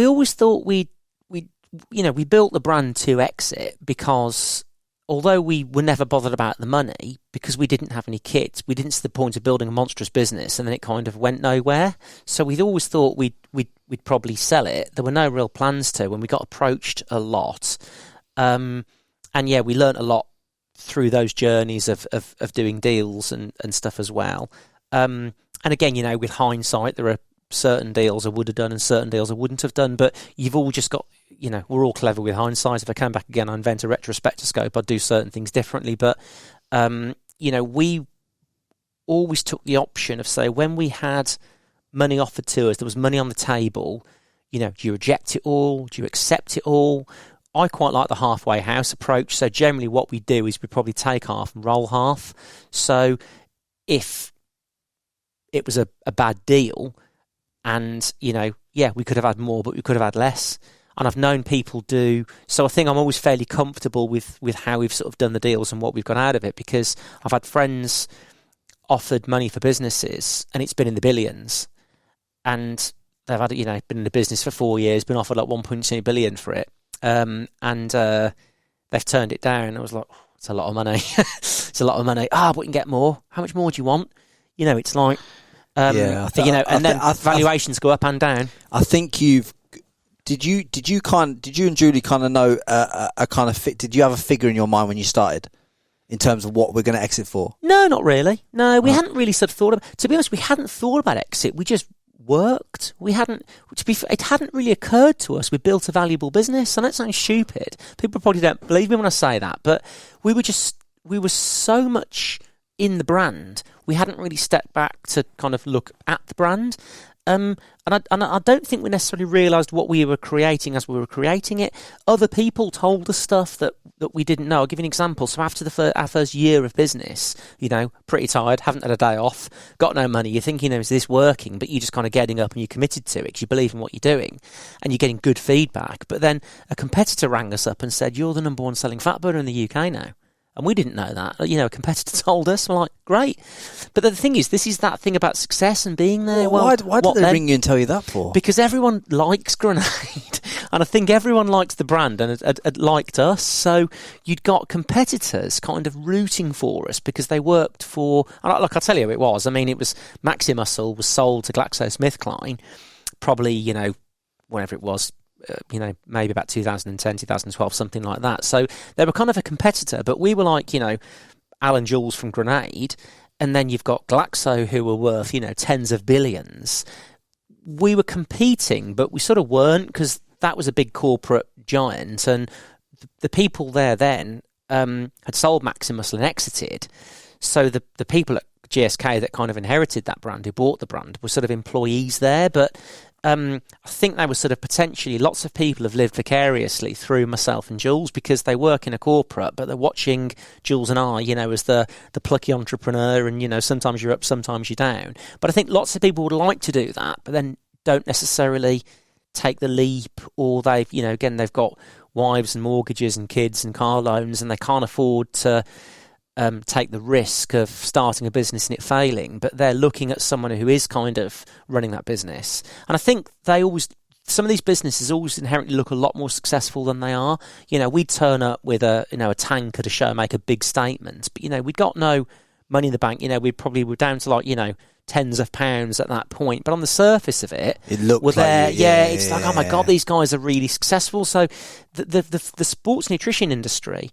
always thought we built the brand to exit, because although we were never bothered about the money, because we didn't have any kids, we didn't see the point of building a monstrous business, and then it kind of went nowhere. So we'd always thought we'd probably sell it. There were no real plans to, when we got approached a lot. And yeah, we learnt a lot through those journeys of doing deals and stuff as well. And again, with hindsight, there are certain deals I would have done and certain deals I wouldn't have done, but you've all just got, we're all clever with hindsight. If I came back again, I invent a retrospectoscope, I'd do certain things differently. But, we always took the option of, say, when we had money offered to us, there was money on the table, do you reject it all? Do you accept it all? I quite like the halfway house approach. So generally what we do is we probably take half and roll half. So if it was a bad deal, and, we could have had more, but we could have had less. And I've known people do. So I think I'm always fairly comfortable with how we've sort of done the deals and what we've got out of it, because I've had friends offered money for businesses and it's been in the billions. And they've had, been in the business for 4 years, been offered like 1.2 billion for it. And they've turned it down. I was like, it's a lot of money. It's a lot of money. But we can get more. How much more do you want? It's like... valuations go up and down. I think did you and Julie kind of know a kind of fit? Did you have a figure in your mind when you started in terms of what we're going to exit for? No, not really. No, we hadn't really sort of thought about. To be honest, we hadn't thought about exit. We just worked. We hadn't. It hadn't really occurred to us. We built a valuable business, and that sounds stupid. People probably don't believe me when I say that, but we were so much in the brand, we hadn't really stepped back to kind of look at the brand. And I don't think we necessarily realised what we were creating as we were creating it. Other people told us stuff that we didn't know. I'll give you an example. So after our first year of business, pretty tired, haven't had a day off, got no money, you're thinking, is this working? But you're just kind of getting up and you're committed to it because you believe in what you're doing and you're getting good feedback. But then a competitor rang us up and said, you're the number one selling fat burner in the UK now. And we didn't know that. A competitor told us. We're like, great. But the thing is, this is that thing about success and being there. Why did they ring you and tell you that for? Because everyone likes Grenade. And I think everyone likes the brand and had liked us. So you'd got competitors kind of rooting for us because they worked for... Like, I'll tell you who it was. I mean, it was Maximuscle was sold to GlaxoSmithKline probably, whenever it was, maybe about 2010, 2012, something like that. So they were kind of a competitor, but we were like, Alan Jules from Grenade, and then you've got Glaxo who were worth, tens of billions. We were competing, but we sort of weren't because that was a big corporate giant, and the people there then had sold Maximuscle and exited. So the people at GSK that kind of inherited that brand, who bought the brand, were sort of employees there, but I think they were sort of potentially, lots of people have lived vicariously through myself and Jules because they work in a corporate, but they're watching Jules and I, as the plucky entrepreneur, and, sometimes you're up, sometimes you're down. But I think lots of people would like to do that, but then don't necessarily take the leap, or they've got wives and mortgages and kids and car loans, and they can't afford to take the risk of starting a business and it failing, but they're looking at someone who is kind of running that business. And I think some of these businesses always inherently look a lot more successful than they are. We'd turn up with a tank at a show, make a big statement, but, we'd got no money in the bank. We probably were down to like, tens of pounds at that point. But on the surface of it looked like it's like, oh my God, these guys are really successful. So the sports nutrition industry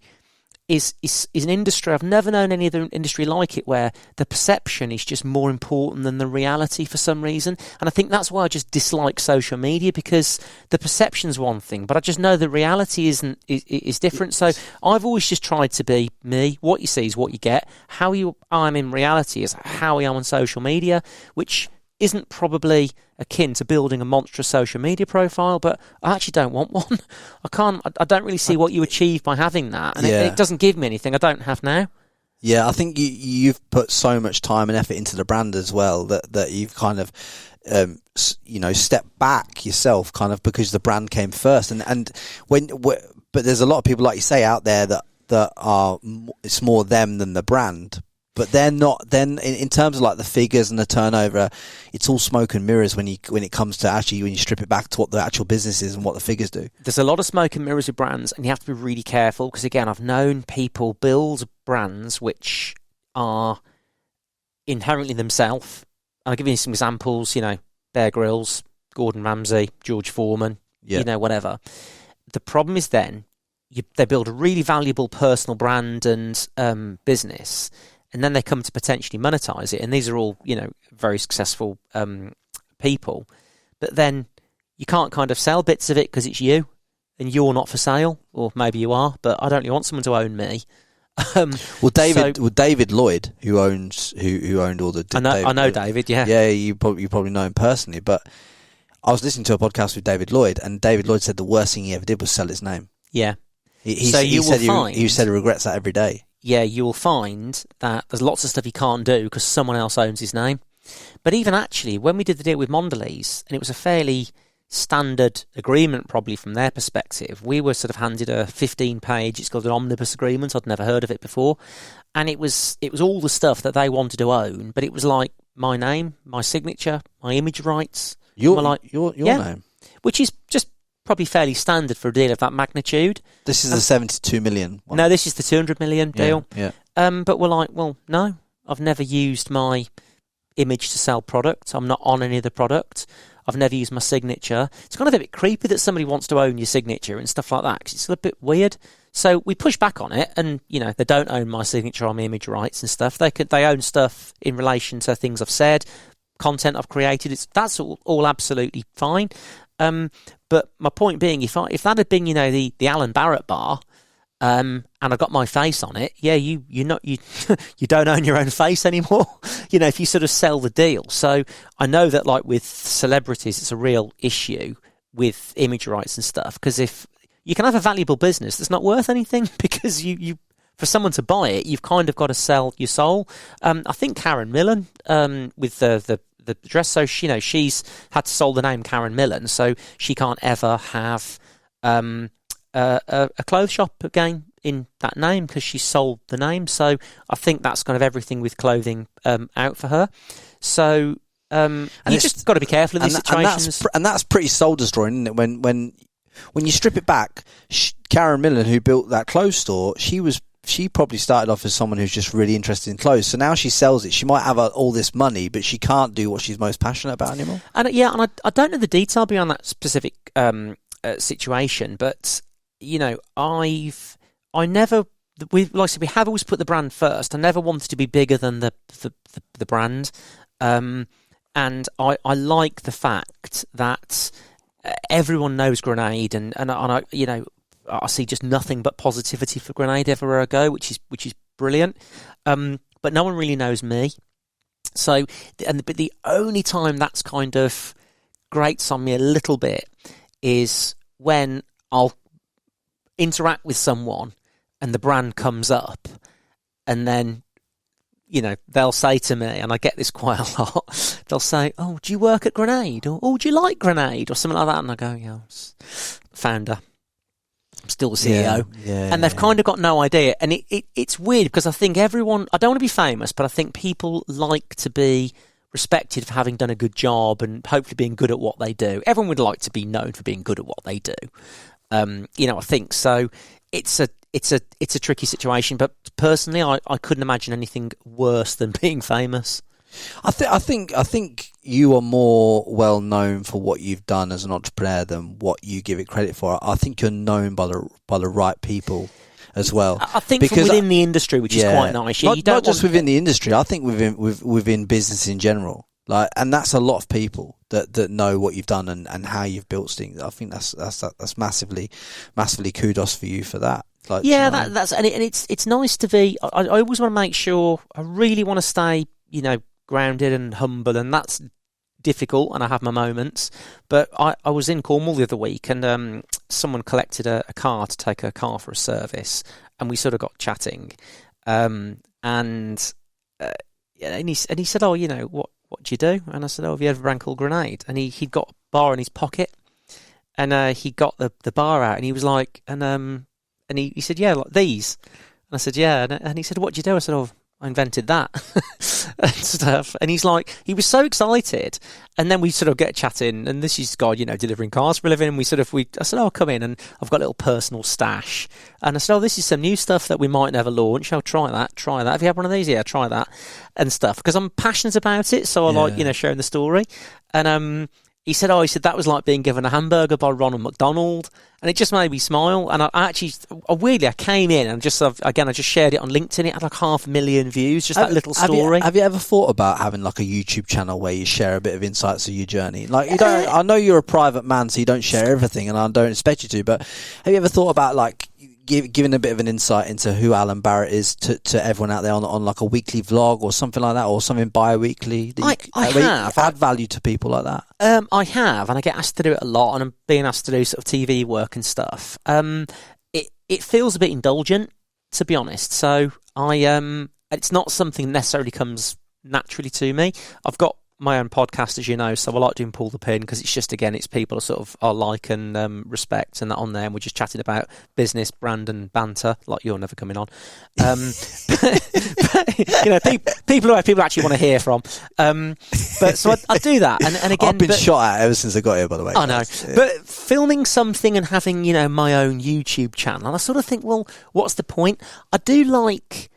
is an industry, I've never known any other industry like it, where the perception is just more important than the reality for some reason. And I think that's why I just dislike social media, because the perception's one thing, but I just know the reality is different. So I've always just tried to be me. What you see is what you get. How I'm in reality is how I am on social media, which isn't probably akin to building a monstrous social media profile, but I actually don't want one. I don't really see what you achieve by having that, and it doesn't give me anything I don't have now. Yeah, I think you've put so much time and effort into the brand as well that you've kind of stepped back yourself, kind of, because the brand came first, but there's a lot of people, like you say, out there that are, it's more them than the brand. But they're not. Then, in terms of like the figures and the turnover, it's all smoke and mirrors when it comes to actually when you strip it back to what the actual business is and what the figures do. There's a lot of smoke and mirrors with brands, and you have to be really careful because, again, I've known people build brands which are inherently themselves. And I'll give you some examples. Bear Grylls, Gordon Ramsay, George Foreman. Whatever. The problem is then they build a really valuable personal brand and business. And then they come to potentially monetize it. And these are all, very successful people. But then you can't kind of sell bits of it because it's you and you're not for sale. Or maybe you are, but I don't really want someone to own me. David Lloyd, who owned all the... I know David, yeah. Yeah, you probably know him personally. But I was listening to a podcast with David Lloyd, and David Lloyd said the worst thing he ever did was sell his name. Yeah. He said he regrets that every day. Yeah, you will find that there's lots of stuff he can't do because someone else owns his name. But even actually, when we did the deal with Mondelez, and it was a fairly standard agreement probably from their perspective, we were sort of handed a 15-page, it's called an omnibus agreement, I'd never heard of it before, and it was all the stuff that they wanted to own, but it was like my name, my signature, my image rights. Your name. Which is just probably fairly standard for a deal of that magnitude. This is a 72 million one. No, this is the 200 million deal. Yeah. But we're like, well, no, I've never used my image to sell product. I'm not on any of the product. I've never used my signature. It's kind of a bit creepy that somebody wants to own your signature and stuff like that, because it's a bit weird. So we push back on it, and they don't own my signature on my image rights and stuff. They own stuff in relation to things I've said, content I've created. That's all absolutely fine. But my point being, if that had been, the Alan Barratt bar, and I got my face on it. Yeah, you don't own your own face anymore. If you sort of sell the deal. So I know that like with celebrities, it's a real issue with image rights and stuff, because if you can have a valuable business that's not worth anything because you for someone to buy it, you've kind of got to sell your soul. I think Karen Millen with the dress, so she's had to sell the name Karen Millen, so she can't ever have a clothes shop again in that name because she sold the name. So I think that's kind of everything with clothing out for her. So you just got to be careful in these situations. And that's pretty soul destroying, isn't it? When you strip it back, Karen Millen, who built that clothes store, she probably started off as someone who's just really interested in clothes. So now she sells it. She might have all this money, but she can't do what she's most passionate about anymore. And I don't know the detail beyond that specific situation, but we have always put the brand first. I never wanted to be bigger than the brand, and I like the fact that everyone knows Grenade, and I see just nothing but positivity for Grenade everywhere I go, which is brilliant. But no one really knows me. So, but the only time that's kind of grates on me a little bit is when I'll interact with someone and the brand comes up, and then they'll say to me, and I get this quite a lot, they'll say, "Oh, do you work at Grenade?" Or "Oh, do you like Grenade?" or something like that, and I go, "Yeah, founder, I'm still the CEO." And they've kind of got no idea, and it's weird because I think everyone, I don't want to be famous, but I think people like to be respected for having done a good job and hopefully being good at what they do. Everyone would like to be known for being good at what they do. I think so. It's a tricky situation, but personally, I couldn't imagine anything worse than being famous. I think you are more well known for what you've done as an entrepreneur than what you give it credit for. I think you're known by the right people as well. I think from within the industry, which is quite nice. Not just within the industry. I think within business in general. And that's a lot of people that know what you've done and how you've built things. I think that's massively kudos for you for that. That's and it's nice to be. I always want to make sure. I really want to stay, grounded and humble, and that's difficult. And I have my moments. But I was in Cornwall the other week, and someone collected a car to take her car for a service, and we sort of got chatting, and he said, "Oh, what do you do?" And I said, "Oh, have you ever brand called Grenade?" And he'd got a bar in his pocket, and he got the bar out, and he was like, and he said, "Yeah, like these." And I said, "Yeah," and he said, "What do you do?" I said, "Oh, I invented that," and stuff. And he's like, he was so excited. And then we sort of get chatting, and this is guy, delivering cars for a living. And I said, "Oh, come in, and I've got a little personal stash." And I said, "Oh, this is some new stuff that we might never launch. I'll try that. Have you had one of these? Yeah, try that," and stuff. Because I'm passionate about it, so I like, sharing the story. And he said, that was like being given a hamburger by Ronald McDonald. And it just made me smile. And I came in and I just shared it on LinkedIn. It had like 500,000 views, just that little story. Have you ever thought about having like a YouTube channel where you share a bit of insights of your journey? Like, you don't, I know you're a private man, so you don't share everything, and I don't expect you to, but have you ever thought about like giving a bit of an insight into who Alan Barratt is to everyone out there on like a weekly vlog or something like that, or something bi-weekly? I have. Add value to people like that. I have, and I get asked to do it a lot, and I'm being asked to do sort of TV work and stuff. It feels a bit indulgent, to be honest. So it's not something that necessarily comes naturally to me. I've got my own podcast, as you know, so I like doing Pull the Pin because it's just, again, it's people I like and respect and that on there, and we're just chatting about business, brand and banter, like you're never coming on. People actually want to hear from. But so I do that, and again, I've been shot at ever since I got here, by the way. I know, but filming something and having my own YouTube channel, and I sort of think, well, what's the point? I do like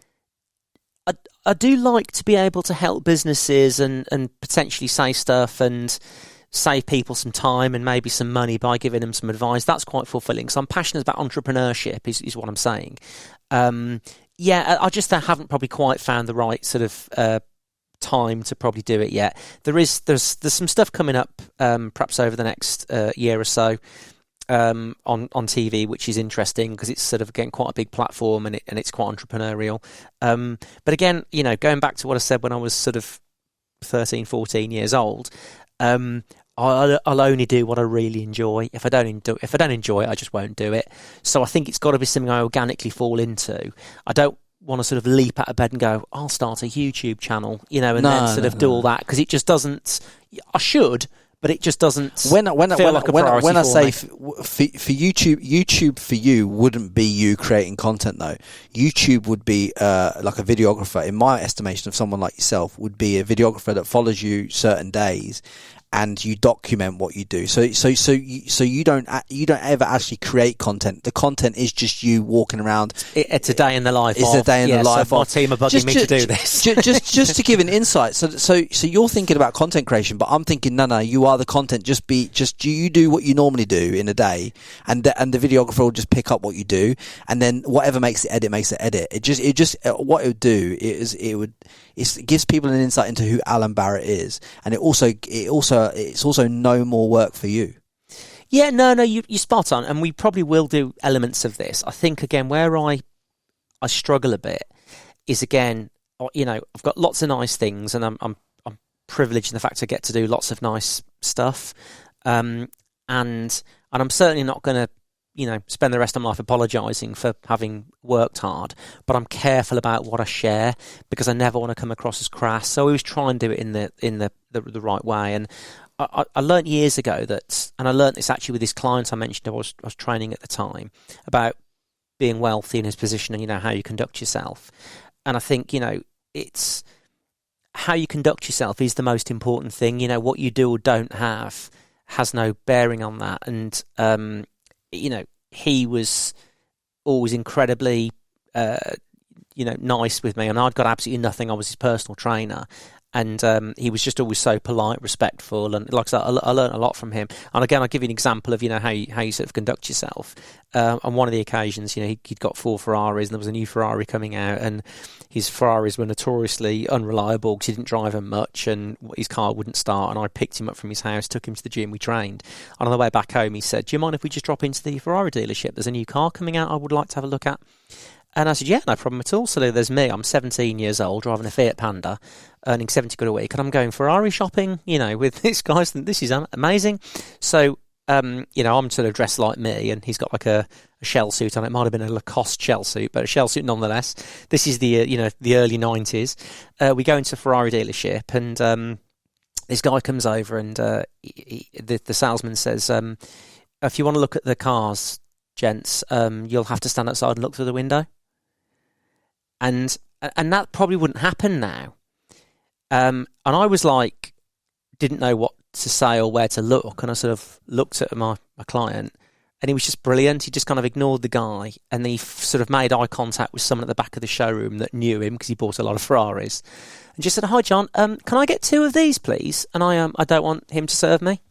to be able to help businesses and potentially say stuff and save people some time and maybe some money by giving them some advice. That's quite fulfilling. So I'm passionate about entrepreneurship is what I'm saying. I just haven't probably quite found the right sort of time to probably do it yet. There's some stuff coming up perhaps over the next year or so. on TV, which is interesting because it's sort of, again, quite a big platform and it's quite entrepreneurial. But again, going back to what I said when I was sort of 13, 14 years old, I'll only do what I really enjoy. If I don't enjoy it, I just won't do it. So I think it's got to be something I organically fall into. I don't want to sort of leap out of bed and go, I'll start a YouTube channel, then do all that, because it just doesn't. I should, but it just doesn't. When I say for YouTube for you wouldn't be you creating content though. YouTube would be like a videographer. In my estimation, of someone like yourself, would be a videographer that follows you certain days, and you document what you do. So you don't ever actually create content. The content is just you walking around. It's a day in the life. It's a day in the life. So my team are bugging me to do this. just to give an insight. So you're thinking about content creation, but I'm thinking, no, you are the content. Just you do what you normally do in a day, and the videographer will just pick up what you do, and then whatever makes it edit. It just what it would do is it gives people an insight into who Alan Barratt is, and it's also no more work for you. Yeah, no, you're spot on, and we probably will do elements of this. I think, again, where I struggle a bit is, again, I've got lots of nice things, and I'm privileged in the fact I get to do lots of nice stuff, and I'm certainly not going to spend the rest of my life apologising for having worked hard, but I'm careful about what I share because I never want to come across as crass. So I always try and do it in the right way. And I learnt years ago that, and I learnt this actually with this client I mentioned I was training at the time, about being wealthy in his position and how you conduct yourself. And I think it's how you conduct yourself is the most important thing. What you do or don't have has no bearing on that. And he was always incredibly, nice with me, and I'd got absolutely nothing. I was his personal trainer, and he was just always so polite, respectful, and like I said, I learned a lot from him. And again, I'll give you an example of how you sort of conduct yourself. On one of the occasions, he'd got 4 Ferraris, and there was a new Ferrari coming out, and his Ferraris were notoriously unreliable because he didn't drive them much, and his car wouldn't start. And I picked him up from his house, took him to the gym, we trained. And on the way back home, he said, "Do you mind if we just drop into the Ferrari dealership? There's a new car coming out I would like to have a look at." And I said, yeah, no problem at all. So there's me. I'm 17 years old, driving a Fiat Panda, earning 70 quid a week, and I'm going Ferrari shopping, with this guy. This is amazing. So, I'm sort of dressed like me, and he's got like a shell suit on. It might have been a Lacoste shell suit, but a shell suit nonetheless. This is the early 90s. We go into a Ferrari dealership, and this guy comes over, and the salesman says, if you want to look at the cars, gents, you'll have to stand outside and look through the window. And that probably wouldn't happen now. And I was like, didn't know what to say or where to look, and I sort of looked at my client, and he was just brilliant. He just kind of ignored the guy, and he sort of made eye contact with someone at the back of the showroom that knew him because he bought a lot of Ferraris, and just said, "Hi, John, can I get 2 of these, please? And I don't want him to serve me."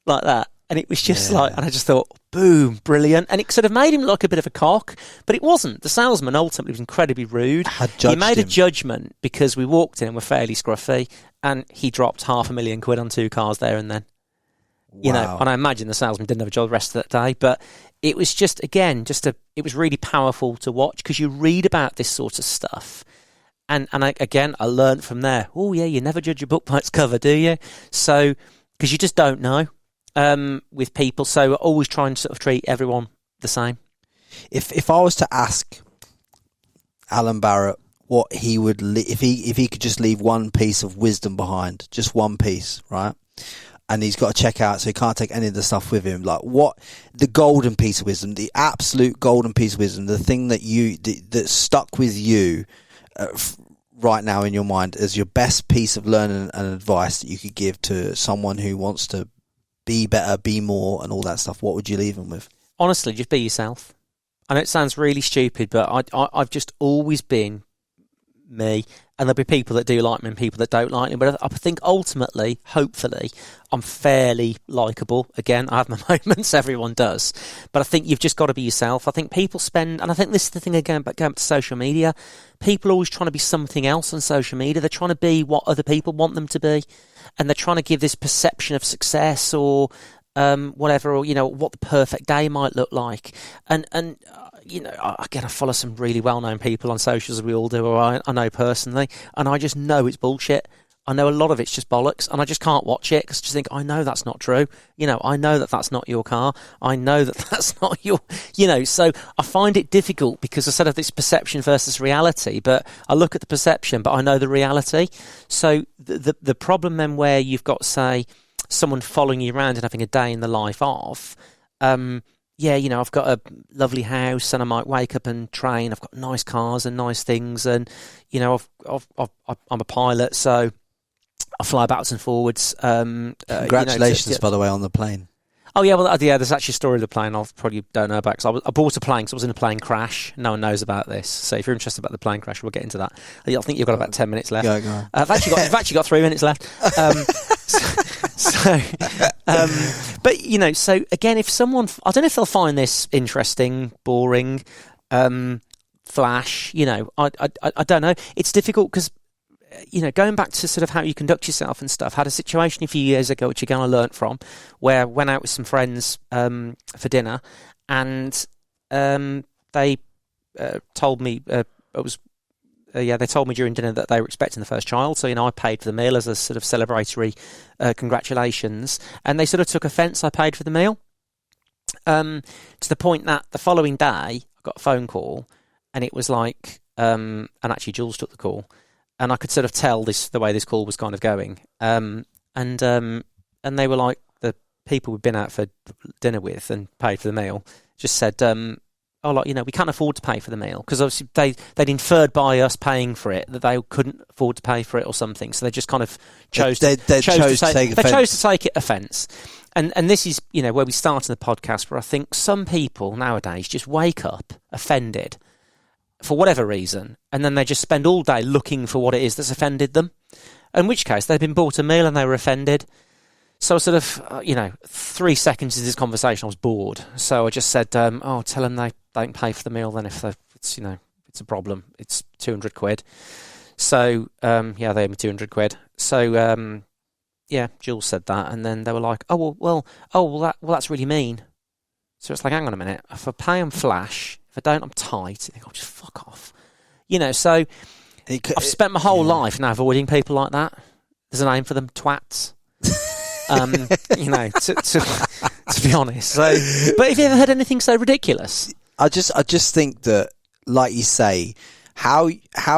Like that. And it was just and I just thought, boom, brilliant. And it sort of made him look like a bit of a cock, but it wasn't. The salesman ultimately was incredibly rude. He made a judgment because we walked in and were fairly scruffy, and he dropped £500,000 on 2 cars there and then. Wow. And I imagine the salesman didn't have a job the rest of that day, but it was just, again, it was really powerful to watch because you read about this sort of stuff. And I learned from there, oh yeah, you never judge a book by its cover, do you? So, because you just don't know. With people, so I always try and sort of treat everyone the same. If I was to ask Alan Barratt what he would if he could just leave one piece of wisdom behind, just one piece, right? And he's got to check out, so he can't take any of the stuff with him. Like, what the golden piece of wisdom, the absolute golden piece of wisdom, the thing that that stuck with you right now in your mind as your best piece of learning and advice that you could give to someone who wants to be better, be more, and all that stuff, what would you leave them with? Honestly, just be yourself. I know it sounds really stupid, but I've just always been me, and there'll be people that do like me and people that don't like me, but I think ultimately, hopefully, I'm fairly likeable. Again, I have my moments, everyone does, but I think you've just got to be yourself. I think people and I think this is the thing again, but going back to social media, people are always trying to be something else on social media. They're trying to be what other people want them to be, and they're trying to give this perception of success or whatever, or, what the perfect day might look like. And again, I follow some really well-known people on socials, as we all do, or I know personally, and I just know it's bullshit. I know a lot of it's just bollocks, and I just can't watch it because I just think, I know that's not true. I know that that's not your car. I know that that's not your, so I find it difficult because I said of this perception versus reality, but I look at the perception, but I know the reality. So the problem then where you've got, say, someone following you around and having a day in the life of, I've got a lovely house and I might wake up and train. I've got nice cars and nice things, and I'm a pilot, so I fly backwards and forwards. Congratulations, by the way, on the plane. Oh, yeah, well, there's actually a story of the plane I probably don't know about, because I bought a plane because I was in a plane crash. No one knows about this. So if you're interested about the plane crash, we'll get into that. I think you've got about 10 minutes left. Go on. I've actually got 3 minutes left. So again, if someone, I don't know if they'll find this interesting, boring, flash, I don't know. It's difficult because, going back to sort of how you conduct yourself and stuff, had a situation a few years ago, which again I learnt from, where I went out with some friends for dinner, and they told me, they told me during dinner that they were expecting the first child. So, I paid for the meal as a sort of celebratory congratulations, and they sort of took offence I paid for the meal, to the point that the following day I got a phone call, and it was like, and actually Jules took the call, and I could sort of tell the way this call was kind of going. And they were like, the people we'd been out for dinner with and paid for the meal just said, we can't afford to pay for the meal, because obviously they'd inferred by us paying for it that they couldn't afford to pay for it or something. So they just kind of chose to take offence. And this is, where we start in the podcast, where I think some people nowadays just wake up offended for whatever reason, and then they just spend all day looking for what it is that's offended them, in which case they've been bought a meal and they were offended. So sort of, 3 seconds into this conversation, I was bored. So I just said, tell them they don't pay for the meal then if it's a problem. It's 200 quid. So, they owe me 200 quid. So, Jules said that, and then they were like, that's really mean. So it's like, hang on a minute, if I pay them flash, if I don't, I'm tight. I think I'll just fuck off. So I've spent my whole life now avoiding people like that. There's a name for them, twats. To be honest. So, but have you ever heard anything so ridiculous? I just think that, like you say, how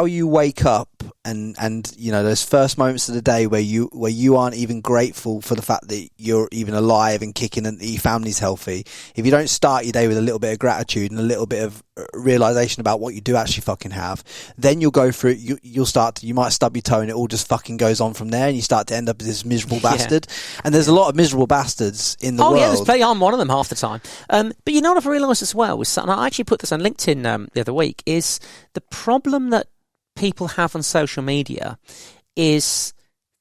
you wake up and those first moments of the day where you aren't even grateful for the fact that you're even alive and kicking and that your family's healthy. If you don't start your day with a little bit of gratitude and a little bit of realization about what you do actually fucking have, then you'll go through it. You might stub your toe and it all just fucking goes on from there, and you start to end up as this miserable bastard. And there's a lot of miserable bastards in the world. Oh yeah, I'm one of them half the time. But what I've realised as well was, and I actually put this on LinkedIn the other week, is the problem that people have on social media is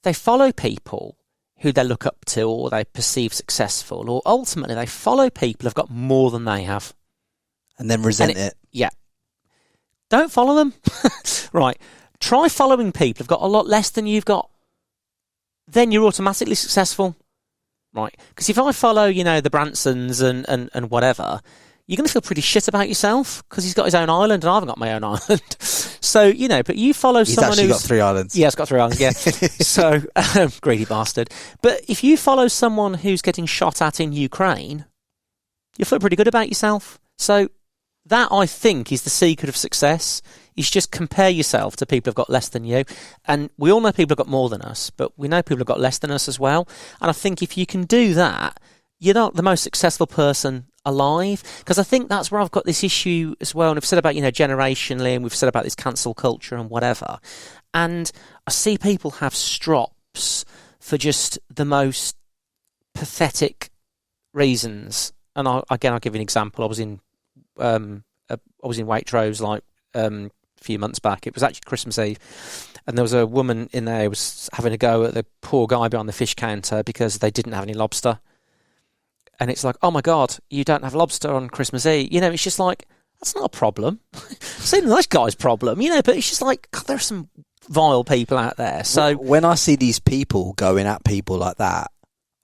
they follow people who they look up to or they perceive successful, or ultimately they follow people who've got more than they have. And then resent it. Yeah. Don't follow them. Right. Try following people who've got a lot less than you've got. Then you're automatically successful. Right. Because if I follow, the Bransons and whatever, you're going to feel pretty shit about yourself because he's got his own island and I haven't got my own island. So, but you follow someone who's... He's actually got 3 islands. Yeah, he's got 3 islands, yeah. So, greedy bastard. But if you follow someone who's getting shot at in Ukraine, you feel pretty good about yourself. So that, I think, is the secret of success. Is just compare yourself to people who've got less than you. And we all know people have got more than us, but we know people have got less than us as well. And I think if you can do that, you're not the most successful person alive. Because I think that's where I've got this issue as well. And we've said about, generationally, and we've said about this cancel culture and whatever. And I see people have strops for just the most pathetic reasons. And I'll give you an example. I was in Waitrose a few months back. It was actually Christmas Eve, and there was a woman in there who was having a go at the poor guy behind the fish counter because they didn't have any lobster. And it's like, oh my God, you don't have lobster on Christmas Eve. It's just like, that's not a problem. It's a nice guy's problem, but it's just like, God, there are some vile people out there. So when I see these people going at people like that,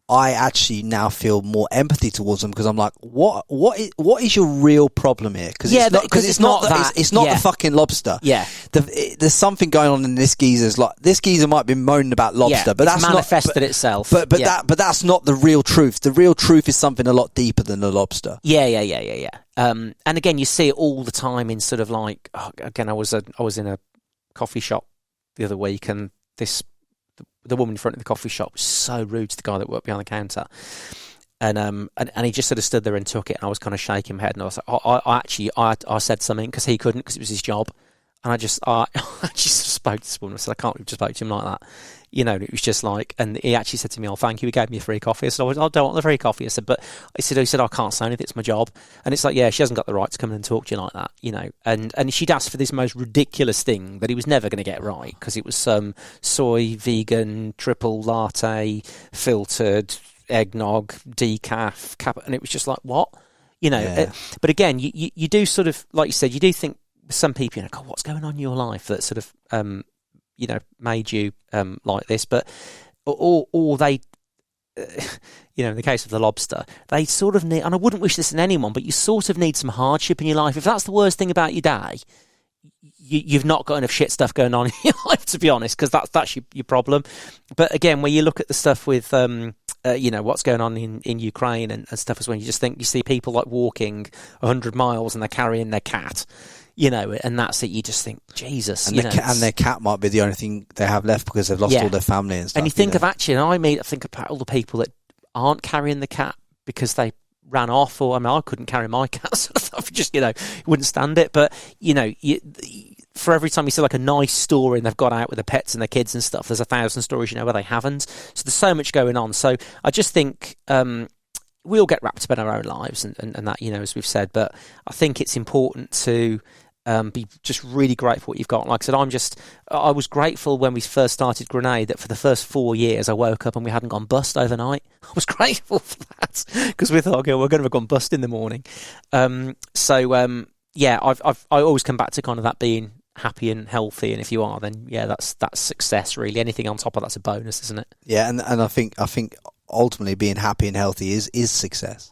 I actually now feel more empathy towards them because I'm like, what is your real problem here? Because it's not the fucking lobster. Yeah, there's something going on in this geezer's like this geezer might be moaning about lobster, but that's manifested itself. But that's not the real truth. The real truth is something a lot deeper than the lobster. Yeah. And again, you see it all the time in sort of like again, I was in a coffee shop the other week, and the woman in front of the coffee shop was so rude to the guy that worked behind the counter, and he just sort of stood there and took it, and I was kind of shaking my head, and I was like, I said something because he couldn't, because it was his job, and I just spoke to this woman. I said, I can't just spoke to him like that, you know. And it was just like, and he actually said to me, "Oh, thank you, he gave me a free coffee." I said, "I don't want the free coffee." I said, "But," he said, "I can't say anything, it's my job." And it's like, yeah, she hasn't got the right to come in and talk to you like that, you know. And she'd asked for this most ridiculous thing that he was never going to get right, because it was some soy, vegan, triple latte, filtered, eggnog, decaf, and it was just like, what? You know. Yeah. But again, you do sort of, like you said, you do think some people, you know, God, what's going on in your life that sort of, you know, made you like this? But or they, you know, in the case of the lobster, they sort of need, and I wouldn't wish this on anyone, but you sort of need some hardship in your life. If that's the worst thing about your day, you've not got enough shit stuff going on in your life, to be honest, because that's your problem. But again, when you look at the stuff with, you know, what's going on in Ukraine and stuff as well, you just think, you see people like walking 100 miles and they're carrying their cat, you know, and that's it. You just think, Jesus. And, and their cat might be the only thing they have left because they've lost all their family and stuff. And you think of actually, and I think about all the people that aren't carrying the cat because they ran off, or I mean, I couldn't carry my cat, so I just, you know, wouldn't stand it. But, you know, for every time you see like a nice story and they've got out with the pets and their kids and stuff, there's 1,000 stories, you know, where they haven't. So there's so much going on. So I just think we all get wrapped up in our own lives and that, you know, as we've said. But I think it's important to be just really grateful for what you've got. Like I said, I was grateful when we first started Grenade that for the first 4 years I woke up and we hadn't gone bust overnight. I was grateful for that because we thought, okay, we're going to have gone bust in the morning. Yeah, I always come back to kind of that being happy and healthy, and if you are, then yeah, that's success really. Anything on top of that's a bonus, isn't it? Yeah, and I think ultimately being happy and healthy is success.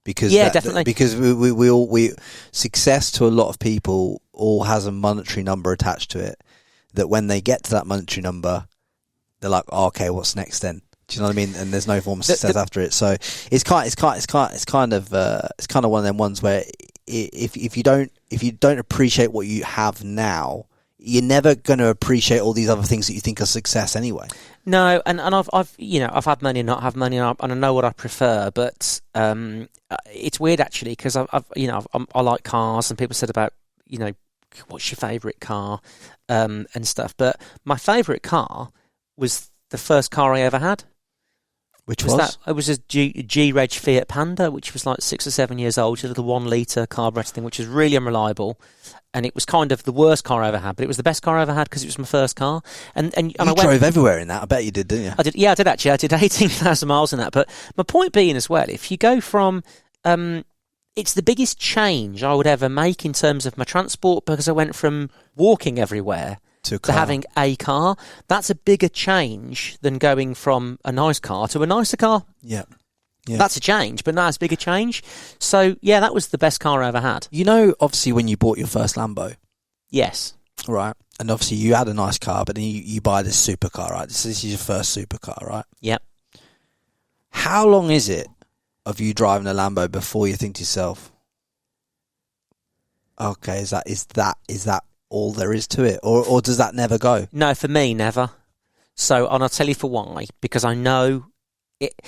Because definitely. Because we success to a lot of people all has a monetary number attached to it. That when they get to that monetary number, they're like, oh, okay, what's next then? Do you know what I mean? And there's no form of success after it. So it's kind of one of them ones where if you don't appreciate what you have now, you're never going to appreciate all these other things that you think are success anyway. No, and I've you know, I've had money and not have money, and I know what I prefer, but it's weird actually, because I like cars, and people said about, you know, what's your favourite car and stuff, but my favourite car was the first car I ever had. Which was? It was a G-Reg Fiat Panda, which was like 6 or 7 years old, a little 1 litre carburetor thing, which was really unreliable. And it was kind of the worst car I ever had, but it was the best car I ever had because it was my first car. And you drove everywhere in that. I bet you did, didn't you? I did. Yeah, I did actually. I did 18,000 miles in that. But my point being as well, if you go from, it's the biggest change I would ever make in terms of my transport, because I went from walking everywhere to having a car. That's a bigger change than going from a nice car to a nicer car. Yeah. That's a change, but not as big a change. So, yeah, that was the best car I ever had. You know, obviously, when you bought your first Lambo. Yes. Right. And obviously, you had a nice car, but then you buy this supercar, right? This is your first supercar, right? Yep. How long is it of you driving a Lambo before you think to yourself, okay, is that all there is to it? Or does that never go? No, for me, never. So, and I'll tell you for why. Because I know...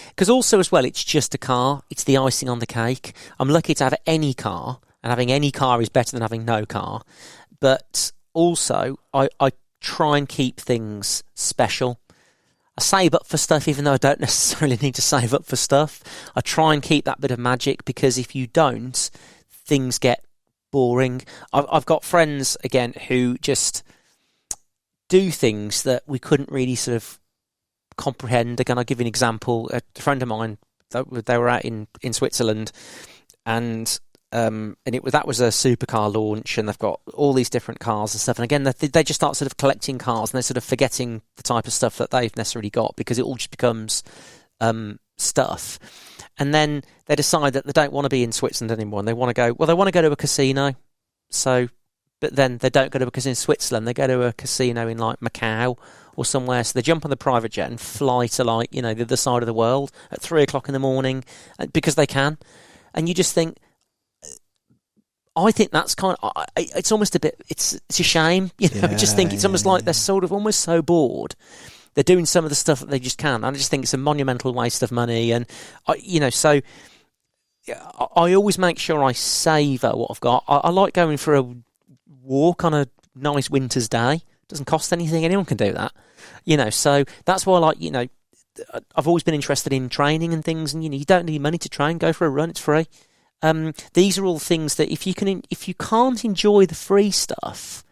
Because also as well, it's just a car. It's the icing on the cake. I'm lucky to have any car, and having any car is better than having no car. But also, I try and keep things special. I save up for stuff, even though I don't necessarily need to save up for stuff. I try and keep that bit of magic, because if you don't, things get boring. I've got friends, again, who just do things that we couldn't really sort of comprehend. Again, I'll give you an example. A friend of mine, they were out in Switzerland, and that was a supercar launch, and they've got all these different cars and stuff. And again, they just start sort of collecting cars, and they're sort of forgetting the type of stuff that they've necessarily got, because it all just becomes stuff, and then they decide that they don't want to be in Switzerland anymore, and they want to go to a casino. So, but then they don't go to a casino in Switzerland. They go to a casino in like Macau or somewhere. So they jump on the private jet and fly to like, the other side of the world at 3:00 in the morning because they can. And you just think, I think that's it's almost a bit, it's a shame. I just think it's almost like they're sort of almost so bored. They're doing some of the stuff that they just can. I just think it's a monumental waste of money. And, so I always make sure I savour what I've got. I like going for a walk on a nice winter's day. It doesn't cost anything. Anyone can do that. So that's why I like, I've always been interested in training and things. And, you don't need money to train. Go for a run. It's free. These are all things that if you can't enjoy the free stuff,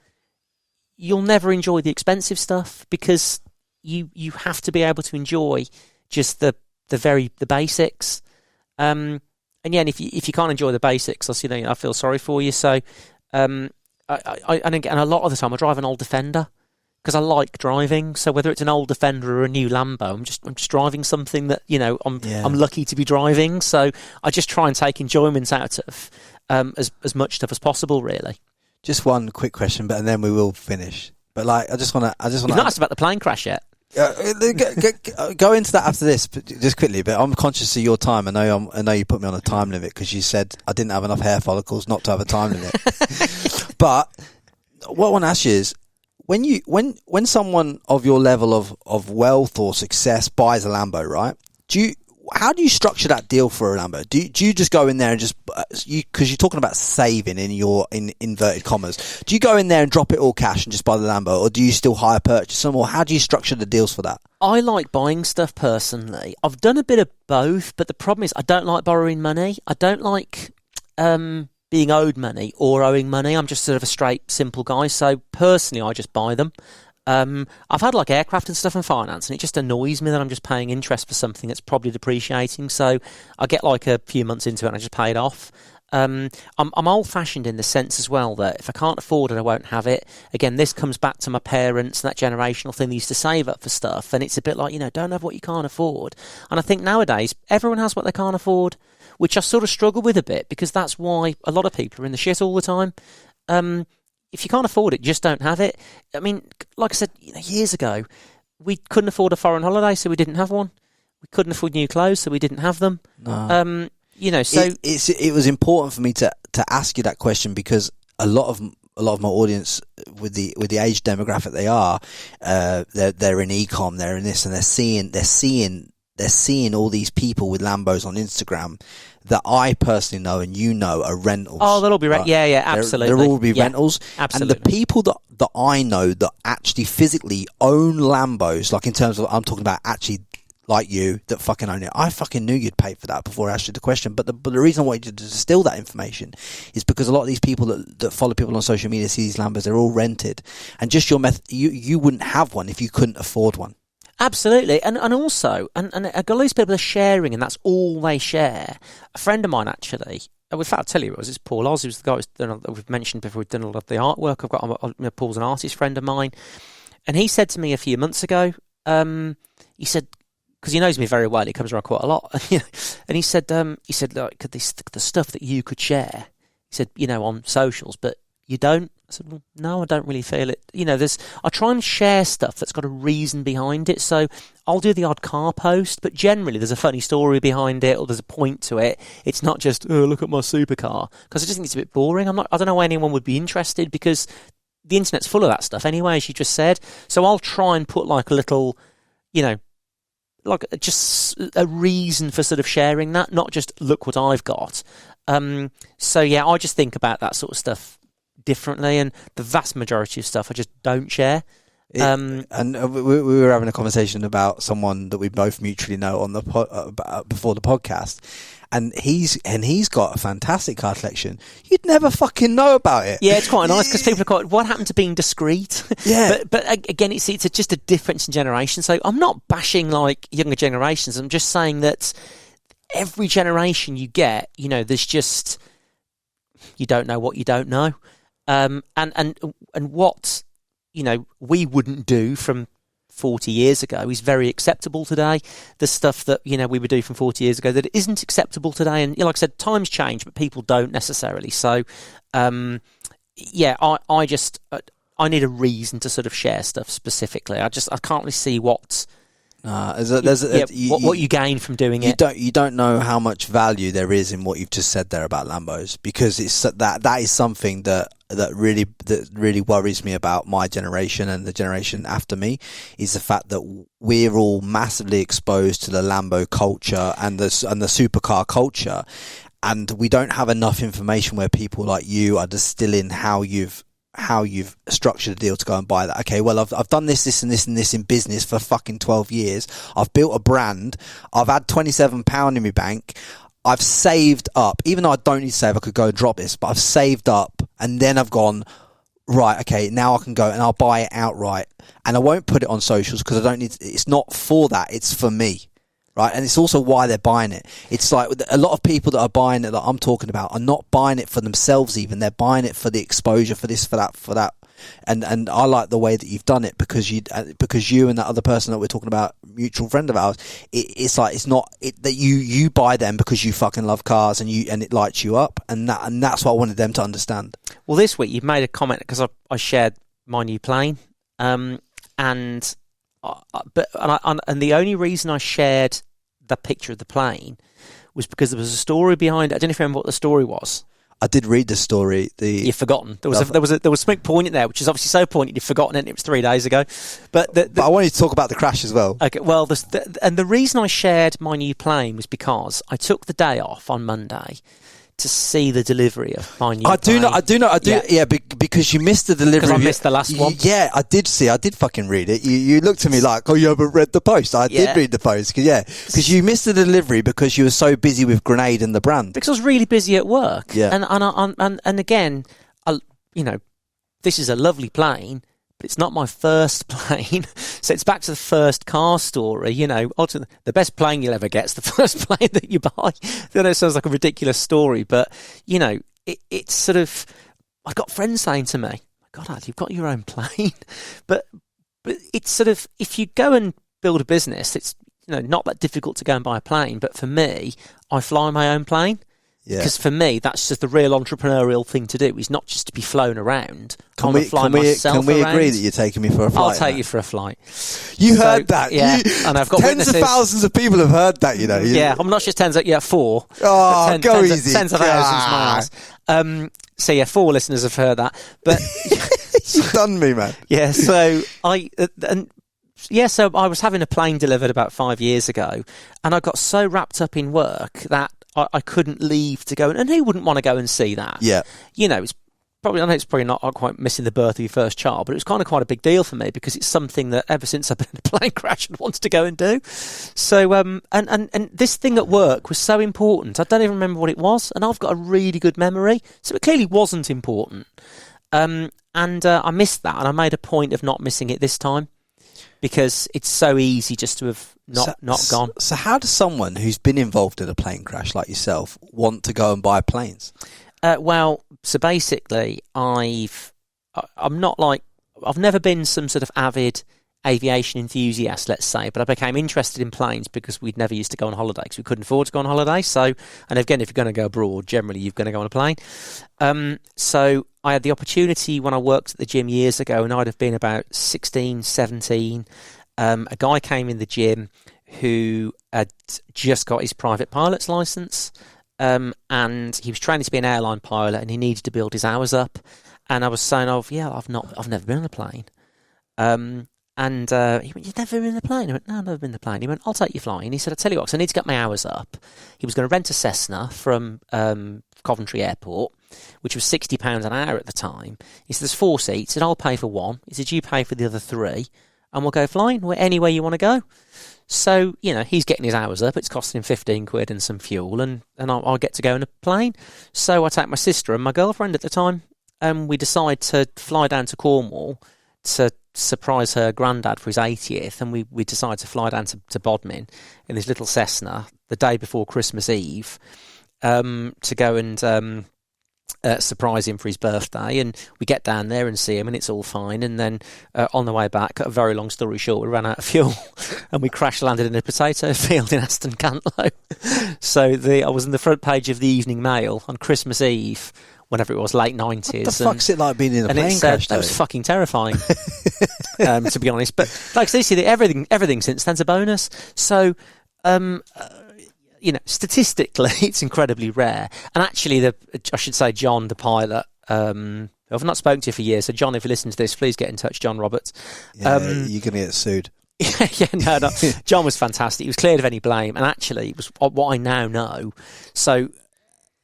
you'll never enjoy the expensive stuff, because you have to be able to enjoy just the basics. And if you can't enjoy the basics, I feel sorry for you. So, and again, a lot of the time I drive an old Defender because I like driving. So whether it's an old Defender or a new Lambo, I'm just driving something that I'm lucky to be driving. So I just try and take enjoyment out of as much stuff as possible, really. Just one quick question, but and then we will finish. But like, I just want to. You've not asked about the plane crash yet. Go into that after this, but just quickly. But I'm conscious of your time. I know you put me on a time limit because you said I didn't have enough hair follicles not to have a time limit. But what I want to ask you is, when someone of your level of wealth or success buys a Lambo, right? How do you structure that deal for a Lambo? Do you just go in there and just because you're talking about saving in inverted commas? Do you go in there and drop it all cash and just buy the Lambo, or do you still hire purchase them, or how do you structure the deals for that? I like buying stuff personally. I've done a bit of both, but the problem is I don't like borrowing money. I don't like being owed money or owing money. I'm just sort of a straight, simple guy. So personally, I just buy them. I've had like aircraft and stuff in finance, and it just annoys me that I'm just paying interest for something that's probably depreciating. So I get like a few months into it and I just pay it off. I'm old-fashioned in the sense as well that if I can't afford it, I won't have it. Again, this comes back to my parents and that generational thing. They used to save up for stuff, and it's a bit like, don't have what you can't afford. And I think nowadays everyone has what they can't afford, which I sort of struggle with a bit, because that's why a lot of people are in the shit all the time. If you can't afford it, just don't have it. I mean, like I said, years ago, we couldn't afford a foreign holiday, so we didn't have one. We couldn't afford new clothes, so we didn't have them. No. So it was important for me to ask you that question, because a lot of my audience, with the age demographic they are, they're in e-com, they're in this, and they're seeing all these people with Lambos on Instagram that I personally know and are rentals. Oh, they'll all be yeah, absolutely. They'll all be rentals. Absolutely. And the people that I know that actually physically own Lambos, like in terms of, I'm talking about actually like you, that fucking own it. I fucking knew you'd pay for that before I asked you the question. But the reason I wanted you to distill that information is because a lot of these people that follow people on social media see these Lambos, they're all rented. And just your method, you wouldn't have one if you couldn't afford one. Absolutely, and also, and a lot of these people are sharing, and that's all they share. A friend of mine, actually, in fact, I'll tell you, it's Paul Oz, who's the guy that we've mentioned before. We've done a lot of the artwork. I've got Paul's an artist friend of mine, and he said to me a few months ago, he said, because he knows me very well, he comes around quite a lot, and he said, like, the stuff that you could share, he said, on socials, but you don't. I said, well, no, I don't really feel it. I try and share stuff that's got a reason behind it. So I'll do the odd car post, but generally there's a funny story behind it, or there's a point to it. It's not just, oh, look at my supercar, because I just think it's a bit boring. I don't know why anyone would be interested, because the internet's full of that stuff anyway, as you just said. So I'll try and put like a little, like just a reason for sort of sharing that, not just look what I've got. So yeah, I just think about that sort of stuff differently, and the vast majority of stuff I just don't share. And we were having a conversation about someone that we both mutually know on the before the podcast, and he's got a fantastic car collection. You'd never fucking know about it. Yeah, it's quite nice, because people are quite, what happened to being discreet? Yeah, but again, it's just a difference in generation. So I'm not bashing like younger generations. I'm just saying that every generation you get, there's just, you don't know what you don't know. And what we wouldn't do from 40 years ago is very acceptable today. The stuff that, you know, we would do from 40 years ago that isn't acceptable today. And, you know, like I said, times change, but people don't necessarily. So, yeah, I need a reason to sort of share stuff specifically. I can't really see what you gain from doing it. You don't know how much value there is in what you've just said there about Lambos, because it's that is something that really worries me about my generation and the generation after me, is the fact that we're all massively exposed to the Lambo culture and the supercar culture, and we don't have enough information where people like you are distilling how you've structured a deal to go and buy that. Okay, well, I've done this and this in business for fucking 12 years. I've built a brand. I've had £27 in my bank. I've saved up, even though I don't need to save, I could go and drop this, but I've saved up, and then I've gone, right, okay, now I can go and I'll buy it outright, and I won't put it on socials because I don't need to, it's not for that, it's for me. Right, and it's also why they're buying it. It's like a lot of people that are buying it that I'm talking about are not buying it for themselves even. They're buying it for the exposure, for this, for that. And I like the way that you've done it, because you and that other person that we're talking about, mutual friend of ours, it's not that you buy them because you fucking love cars and it lights you up, and that's what I wanted them to understand. Well, this week you've made a comment because I shared my new plane, and the only reason I shared the picture of the plane was because there was a story behind it. I don't know if you remember what the story was. I did read the story. You've forgotten. There was something poignant there, which is obviously so poignant you've forgotten it. And it was 3 days ago. But I wanted to talk about the crash as well. Okay. Well, the reason I shared my new plane was because I took the day off on Monday to see the delivery of my new plane. I do know. Yeah, because you missed the delivery. Because I missed the last one. Yeah, I did fucking read it. You looked at me like, oh, you haven't read the post. I did read the post. Because you missed the delivery because you were so busy with Grenade and the brand. Because I was really busy at work. Yeah. And again, this is a lovely plane, but it's not my first plane. So it's back to the first car story. You know, ultimately, the best plane you'll ever get is the first plane that you buy. I know it sounds like a ridiculous story, but, you know, it's sort of, I've got friends saying to me, God, Ad, you've got your own plane. But it's sort of, if you go and build a business, it's, you know, not that difficult to go and buy a plane. But for me, I fly my own plane. Yeah. Because for me, that's just the real entrepreneurial thing to do. Is not just to be flown around. Can we agree that you're taking me for a flight? I'll take you for a flight. You heard that? Yeah, and I've got tens witnesses. of thousands of people have heard that. You know. Yeah, I'm not just 4. Oh, go easy. Tens of thousands miles. So yeah, 4 listeners have heard that. But you've done me, man. Yeah. So so I was having a plane delivered about 5 years ago, and I got so wrapped up in work that I couldn't leave to go, and who wouldn't want to go and see that? Yeah. You know, I know it's probably not quite missing the birth of your first child, but it was kind of quite a big deal for me because it's something that ever since I've been in a plane crash I'd wanted to go and do. So, and this thing at work was so important. I don't even remember what it was, and I've got a really good memory, so it clearly wasn't important. And I missed that, and I made a point of not missing it this time because it's so easy just to have not gone. So how does someone who's been involved in a plane crash like yourself want to go and buy planes? Well, so basically, I've never been some sort of avid aviation enthusiast, let's say, but I became interested in planes because we'd never used to go on holiday because we couldn't afford to go on holiday. So, and again, if you're going to go abroad, generally you're going to go on a plane. So I had the opportunity when I worked at the gym years ago, and I'd have been about 16, 17. A guy came in the gym who had just got his private pilot's license, and he was training to be an airline pilot, and he needed to build his hours up. And I was saying, I've never been on a plane. And he went, you've never been in a plane? I went, no, I've never been in a plane. He went, I'll take you flying. He said, I'll tell you what, 'cause I need to get my hours up. He was going to rent a Cessna from Coventry Airport, which was £60 an hour at the time. He said, there's 4 seats, and I'll pay for one. He said, you pay for the other 3, and we'll go flying anywhere you want to go. So, you know, he's getting his hours up. It's costing him 15 quid and some fuel, and I'll get to go in a plane. So I take my sister and my girlfriend at the time, and we decide to fly down to Cornwall to surprise her granddad for his 80th, and we decide to fly down to Bodmin in this little Cessna the day before Christmas Eve, to go and surprise him for his birthday, and we get down there and see him, and it's all fine. And then on the way back, a very long story short, we ran out of fuel and we crash landed in a potato field in Aston Cantlow. So I was in the front page of the Evening Mail on Christmas Eve, whenever it was, late 90s. What the fuck's it like being in a plane crash? That was fucking terrifying, to be honest. But like I say, everything since then's a bonus. So statistically, it's incredibly rare. And actually, I should say, John, the pilot, I've not spoken to you for years. So, John, if you listen to this, please get in touch, John Roberts. Yeah, you're going to get sued. No. John was fantastic. He was cleared of any blame. And actually, it was what I now know. So,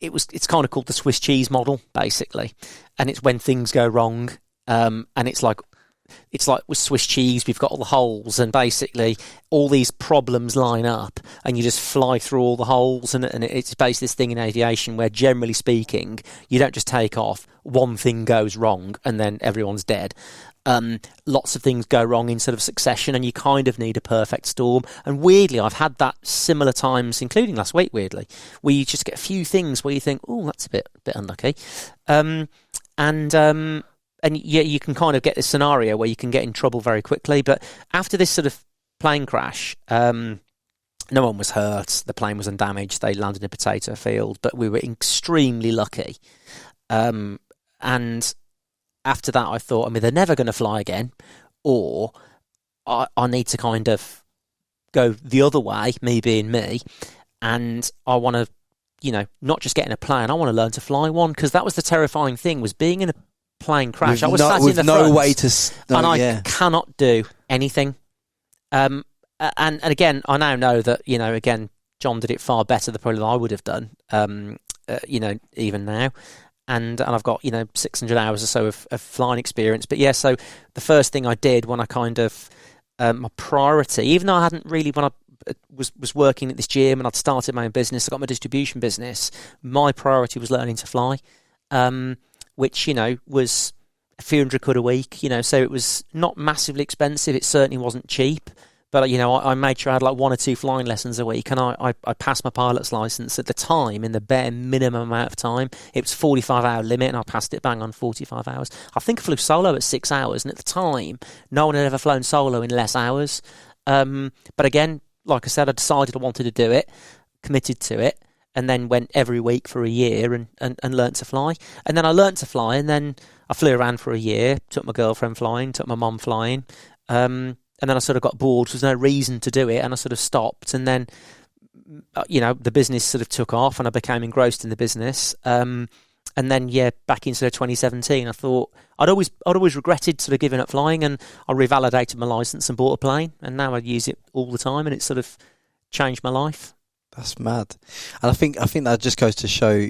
it's kind of called the Swiss cheese model, basically. And it's when things go wrong. And it's like with Swiss cheese, we've got all the holes, and basically all these problems line up, and you just fly through all the holes. And it's basically this thing in aviation where, generally speaking, you don't just take off, one thing goes wrong, and then everyone's dead. Lots of things go wrong in sort of succession, and you kind of need a perfect storm. And weirdly, I've had that similar times, including last week, weirdly, where you just get a few things where you think, oh, that's a bit unlucky. And yeah, you can kind of get this scenario where you can get in trouble very quickly. But after this sort of plane crash, no one was hurt. The plane was undamaged. They landed in a potato field, but we were extremely lucky. And after that, I thought, they're never going to fly again, or I need to kind of go the other way, me being me, and I want to, not just get in a plane. I want to learn to fly one, because that was the terrifying thing, was being in a plane crash. I was sat in the front, and I cannot do anything. And again, I now know that again, John did it far better than I would have done. Even now, and I've got 600 hours or so of flying experience. But yeah, so the first thing I did when I kind of my priority, even though I hadn't really, when I was working at this gym and I'd started my own business, I got my distribution business. My priority was learning to fly. Which, was a few £100 a week, so it was not massively expensive. It certainly wasn't cheap. But, I made sure I had like 1 or 2 flying lessons a week, and I passed my pilot's license at the time in the bare minimum amount of time. It was 45-hour limit, and I passed it bang on 45 hours. I think I flew solo at 6 hours, and at the time, no one had ever flown solo in less hours. But again, like I said, I decided I wanted to do it, committed to it, and then went every week for a year and learnt to fly. And then I learnt to fly, and then I flew around for a year, took my girlfriend flying, took my mum flying, and then I sort of got bored. There was no reason to do it, and I sort of stopped. And then, the business sort of took off, and I became engrossed in the business. And then, back in sort of 2017, I thought I'd always regretted sort of giving up flying, and I revalidated my licence and bought a plane, and now I use it all the time, and it's sort of changed my life. That's mad. And I think that just goes to show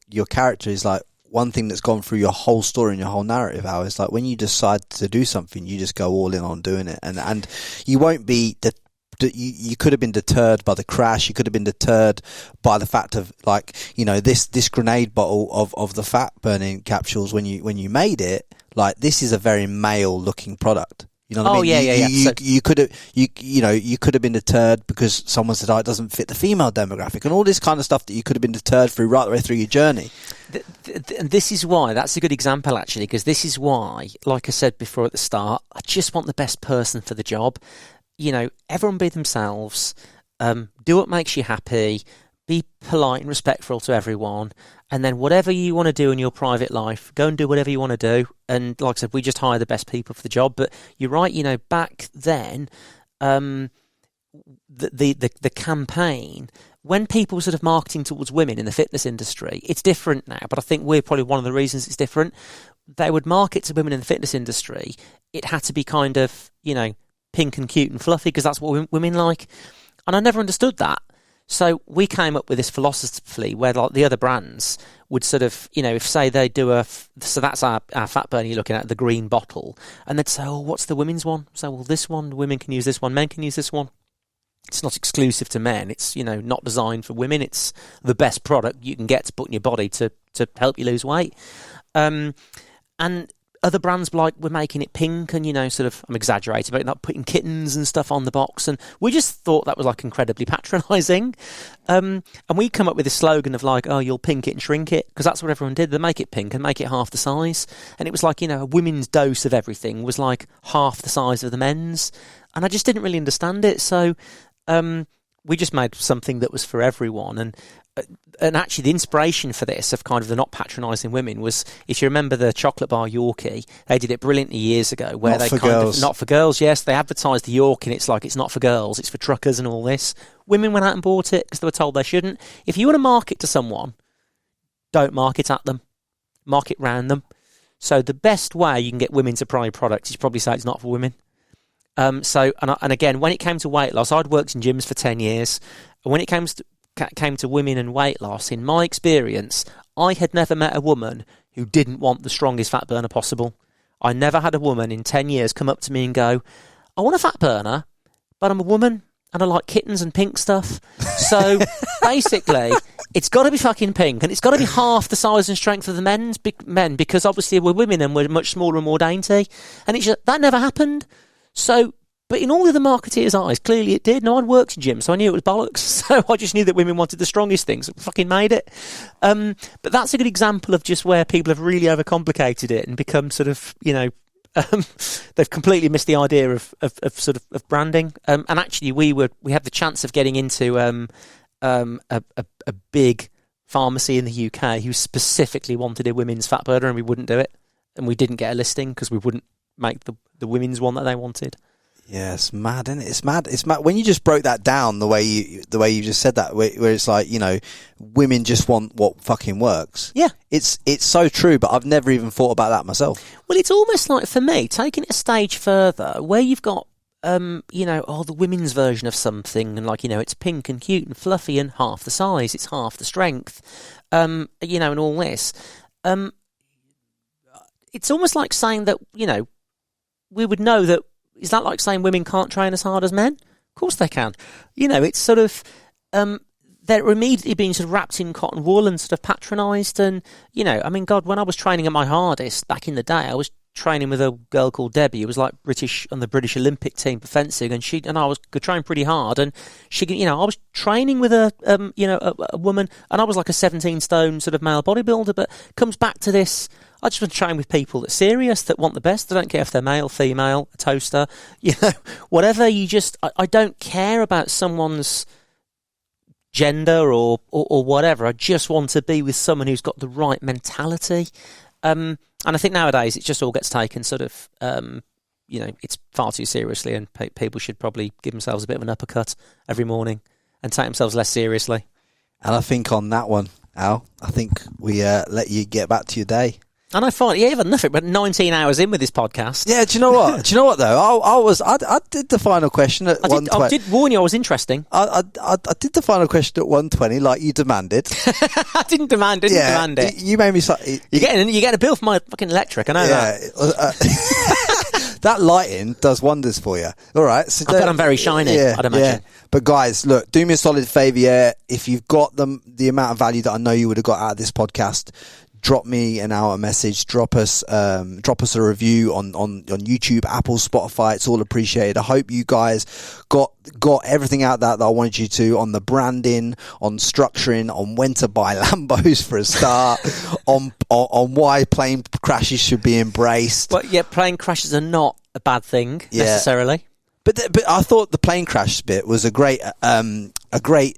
your character is like one thing that's gone through your whole story and your whole narrative. How it's like when you decide to do something, you just go all in on doing it, and you won't be you could have been deterred by the crash. You could have been deterred by the fact of this grenade bottle of the fat burning capsules when you made it. Like, this is a very male looking product. You know what I mean? You could have been deterred because someone said, it doesn't fit the female demographic, and all this kind of stuff that you could have been deterred through right the way through your journey. And this is why, that's a good example actually, because this is why, like I said before at the start, I just want the best person for the job. Everyone be themselves, do what makes you happy, be polite and respectful to everyone, and then whatever you want to do in your private life, go and do whatever you want to do. And like I said, we just hire the best people for the job. But you're right, back then, the campaign, when people were sort of marketing towards women in the fitness industry, it's different now, but I think we're probably one of the reasons it's different. They would market to women in the fitness industry. It had to be kind of, pink and cute and fluffy, because that's what women like. And I never understood that. So we came up with this philosophy where, like, the other brands would sort of, if say they do so that's our fat burner you're looking at, the green bottle, and they'd say, what's the women's one? So, well, this one, women can use this one, men can use this one. It's not exclusive to men. It's, not designed for women. It's the best product you can get to put in your body to help you lose weight. And other brands like were making it pink and, sort of, I'm exaggerating, but not putting kittens and stuff on the box. And we just thought that was like incredibly patronising. And we come up with this slogan of like, oh, you'll pink it and shrink it, because that's what everyone did. They make it pink and make it half the size. And it was like, a women's dose of everything was like half the size of the men's. And I just didn't really understand it. So we just made something that was for everyone. And actually, the inspiration for this, of kind of the not patronising women, was, if you remember the chocolate bar Yorkie, they did it brilliantly years ago, where not for girls, yes, they advertised the Yorkie, and it's like, it's not for girls, it's for truckers and all this. Women went out and bought it because they were told they shouldn't. If you want to market to someone, don't market at them, market round them. So the best way you can get women to buy products is probably say it's not for women. And again, when it came to weight loss, I'd worked in gyms for 10 years, and when it came to women and weight loss, in my experience, I had never met a woman who didn't want the strongest fat burner possible. I never had a woman in 10 years come up to me and go, I want a fat burner, but I'm a woman and I like kittens and pink stuff. So basically, it's got to be fucking pink, and it's got to be half the size and strength of the men, because obviously we're women and we're much smaller and more dainty. And that never happened. So, but in all of the marketeers' eyes, clearly it did. No, I'd worked in gyms, so I knew it was bollocks. So I just knew that women wanted the strongest things. So fucking made it. But that's a good example of just where people have really overcomplicated it and become sort of, they've completely missed the idea of branding. And actually, we had the chance of getting into a big pharmacy in the UK who specifically wanted a women's fat burner, and we wouldn't do it, and we didn't get a listing because we wouldn't make the women's one that they wanted. Yeah, it's mad, isn't it? It's mad. It's mad when you just broke that down the way you just said that, where it's like, women just want what fucking works. Yeah, it's so true. But I've never even thought about that myself. Well, it's almost like, for me, taking it a stage further, where you've got the women's version of something, and like, it's pink and cute and fluffy and half the size, it's half the strength, and all this. It's almost like saying that, we would know that. Is that like saying women can't train as hard as men? Of course they can. It's sort of, they're immediately being sort of wrapped in cotton wool and sort of patronised. And, God, when I was training at my hardest back in the day, I was training with a girl called Debbie, who was like on the British Olympic team for fencing, and I was trying pretty hard, and she, I was training with a woman, and I was like a 17-stone sort of male bodybuilder, but comes back to this. I just want to train with people that's serious, that want the best. I don't care if they're male, female, a toaster, whatever. I don't care about someone's gender or whatever. I just want to be with someone who's got the right mentality. And I think nowadays it just all gets taken sort of, it's far too seriously, and people should probably give themselves a bit of an uppercut every morning and take themselves less seriously. And I think on that one, Al, I think we let you get back to your day. And I find, you've had nothing but 19 hours in with this podcast. Yeah, do you know what? Though? I did the final question at 1:20. I did warn you I was interesting. I did the final question at 1:20, like you demanded. I didn't demand it. You made me... You're getting a bill for my fucking electric, I know that. That lighting does wonders for you. All right. So I bet I'm very shiny, I'd imagine. Yeah. But guys, look, do me a solid favour, yeah. If you've got the amount of value that I know you would have got out of this podcast, drop me a message, drop us a review on YouTube, Apple, Spotify. It's all appreciated. I hope you guys got everything out that I wanted you to, on the branding, on structuring, on when to buy Lambos for a start, on why plane crashes should be embraced. But yeah, plane crashes are not a bad thing necessarily. But I thought the plane crash bit was a great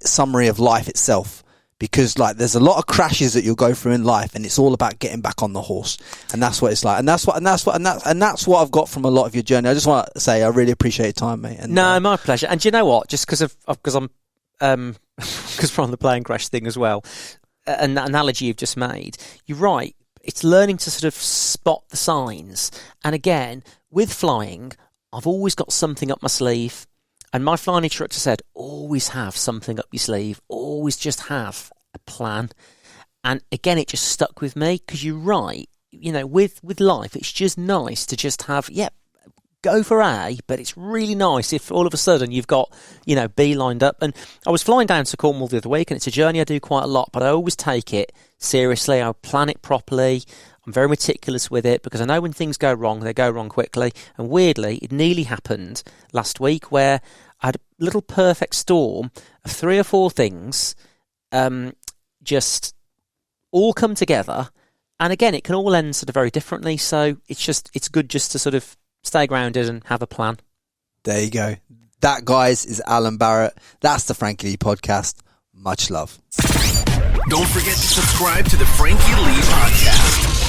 summary of life itself. Because there's a lot of crashes that you'll go through in life, and it's all about getting back on the horse, and that's what it's like, and that's what I've got from a lot of your journey. I just want to say I really appreciate your time, mate. And, my pleasure. And do you know what? Just because we're on the plane crash thing as well, an analogy you've just made. You're right. It's learning to sort of spot the signs, and again with flying, I've always got something up my sleeve. And my flying instructor said, always have something up your sleeve. Always just have a plan. And again, it just stuck with me, because you're right. With life, it's just nice to just have, go for A, but it's really nice if all of a sudden you've got, B lined up. And I was flying down to Cornwall the other week, and it's a journey I do quite a lot, but I always take it seriously. I plan it properly. I'm very meticulous with it because I know when things go wrong, they go wrong quickly. And weirdly, it nearly happened last week where I had a little perfect storm of 3 or 4 things just all come together. And again, it can all end sort of very differently. So it's good just to sort of stay grounded and have a plan. There you go. That, guys, is Alan Barratt. That's the Frankie Lee podcast. Much love. Don't forget to subscribe to the Frankie Lee podcast.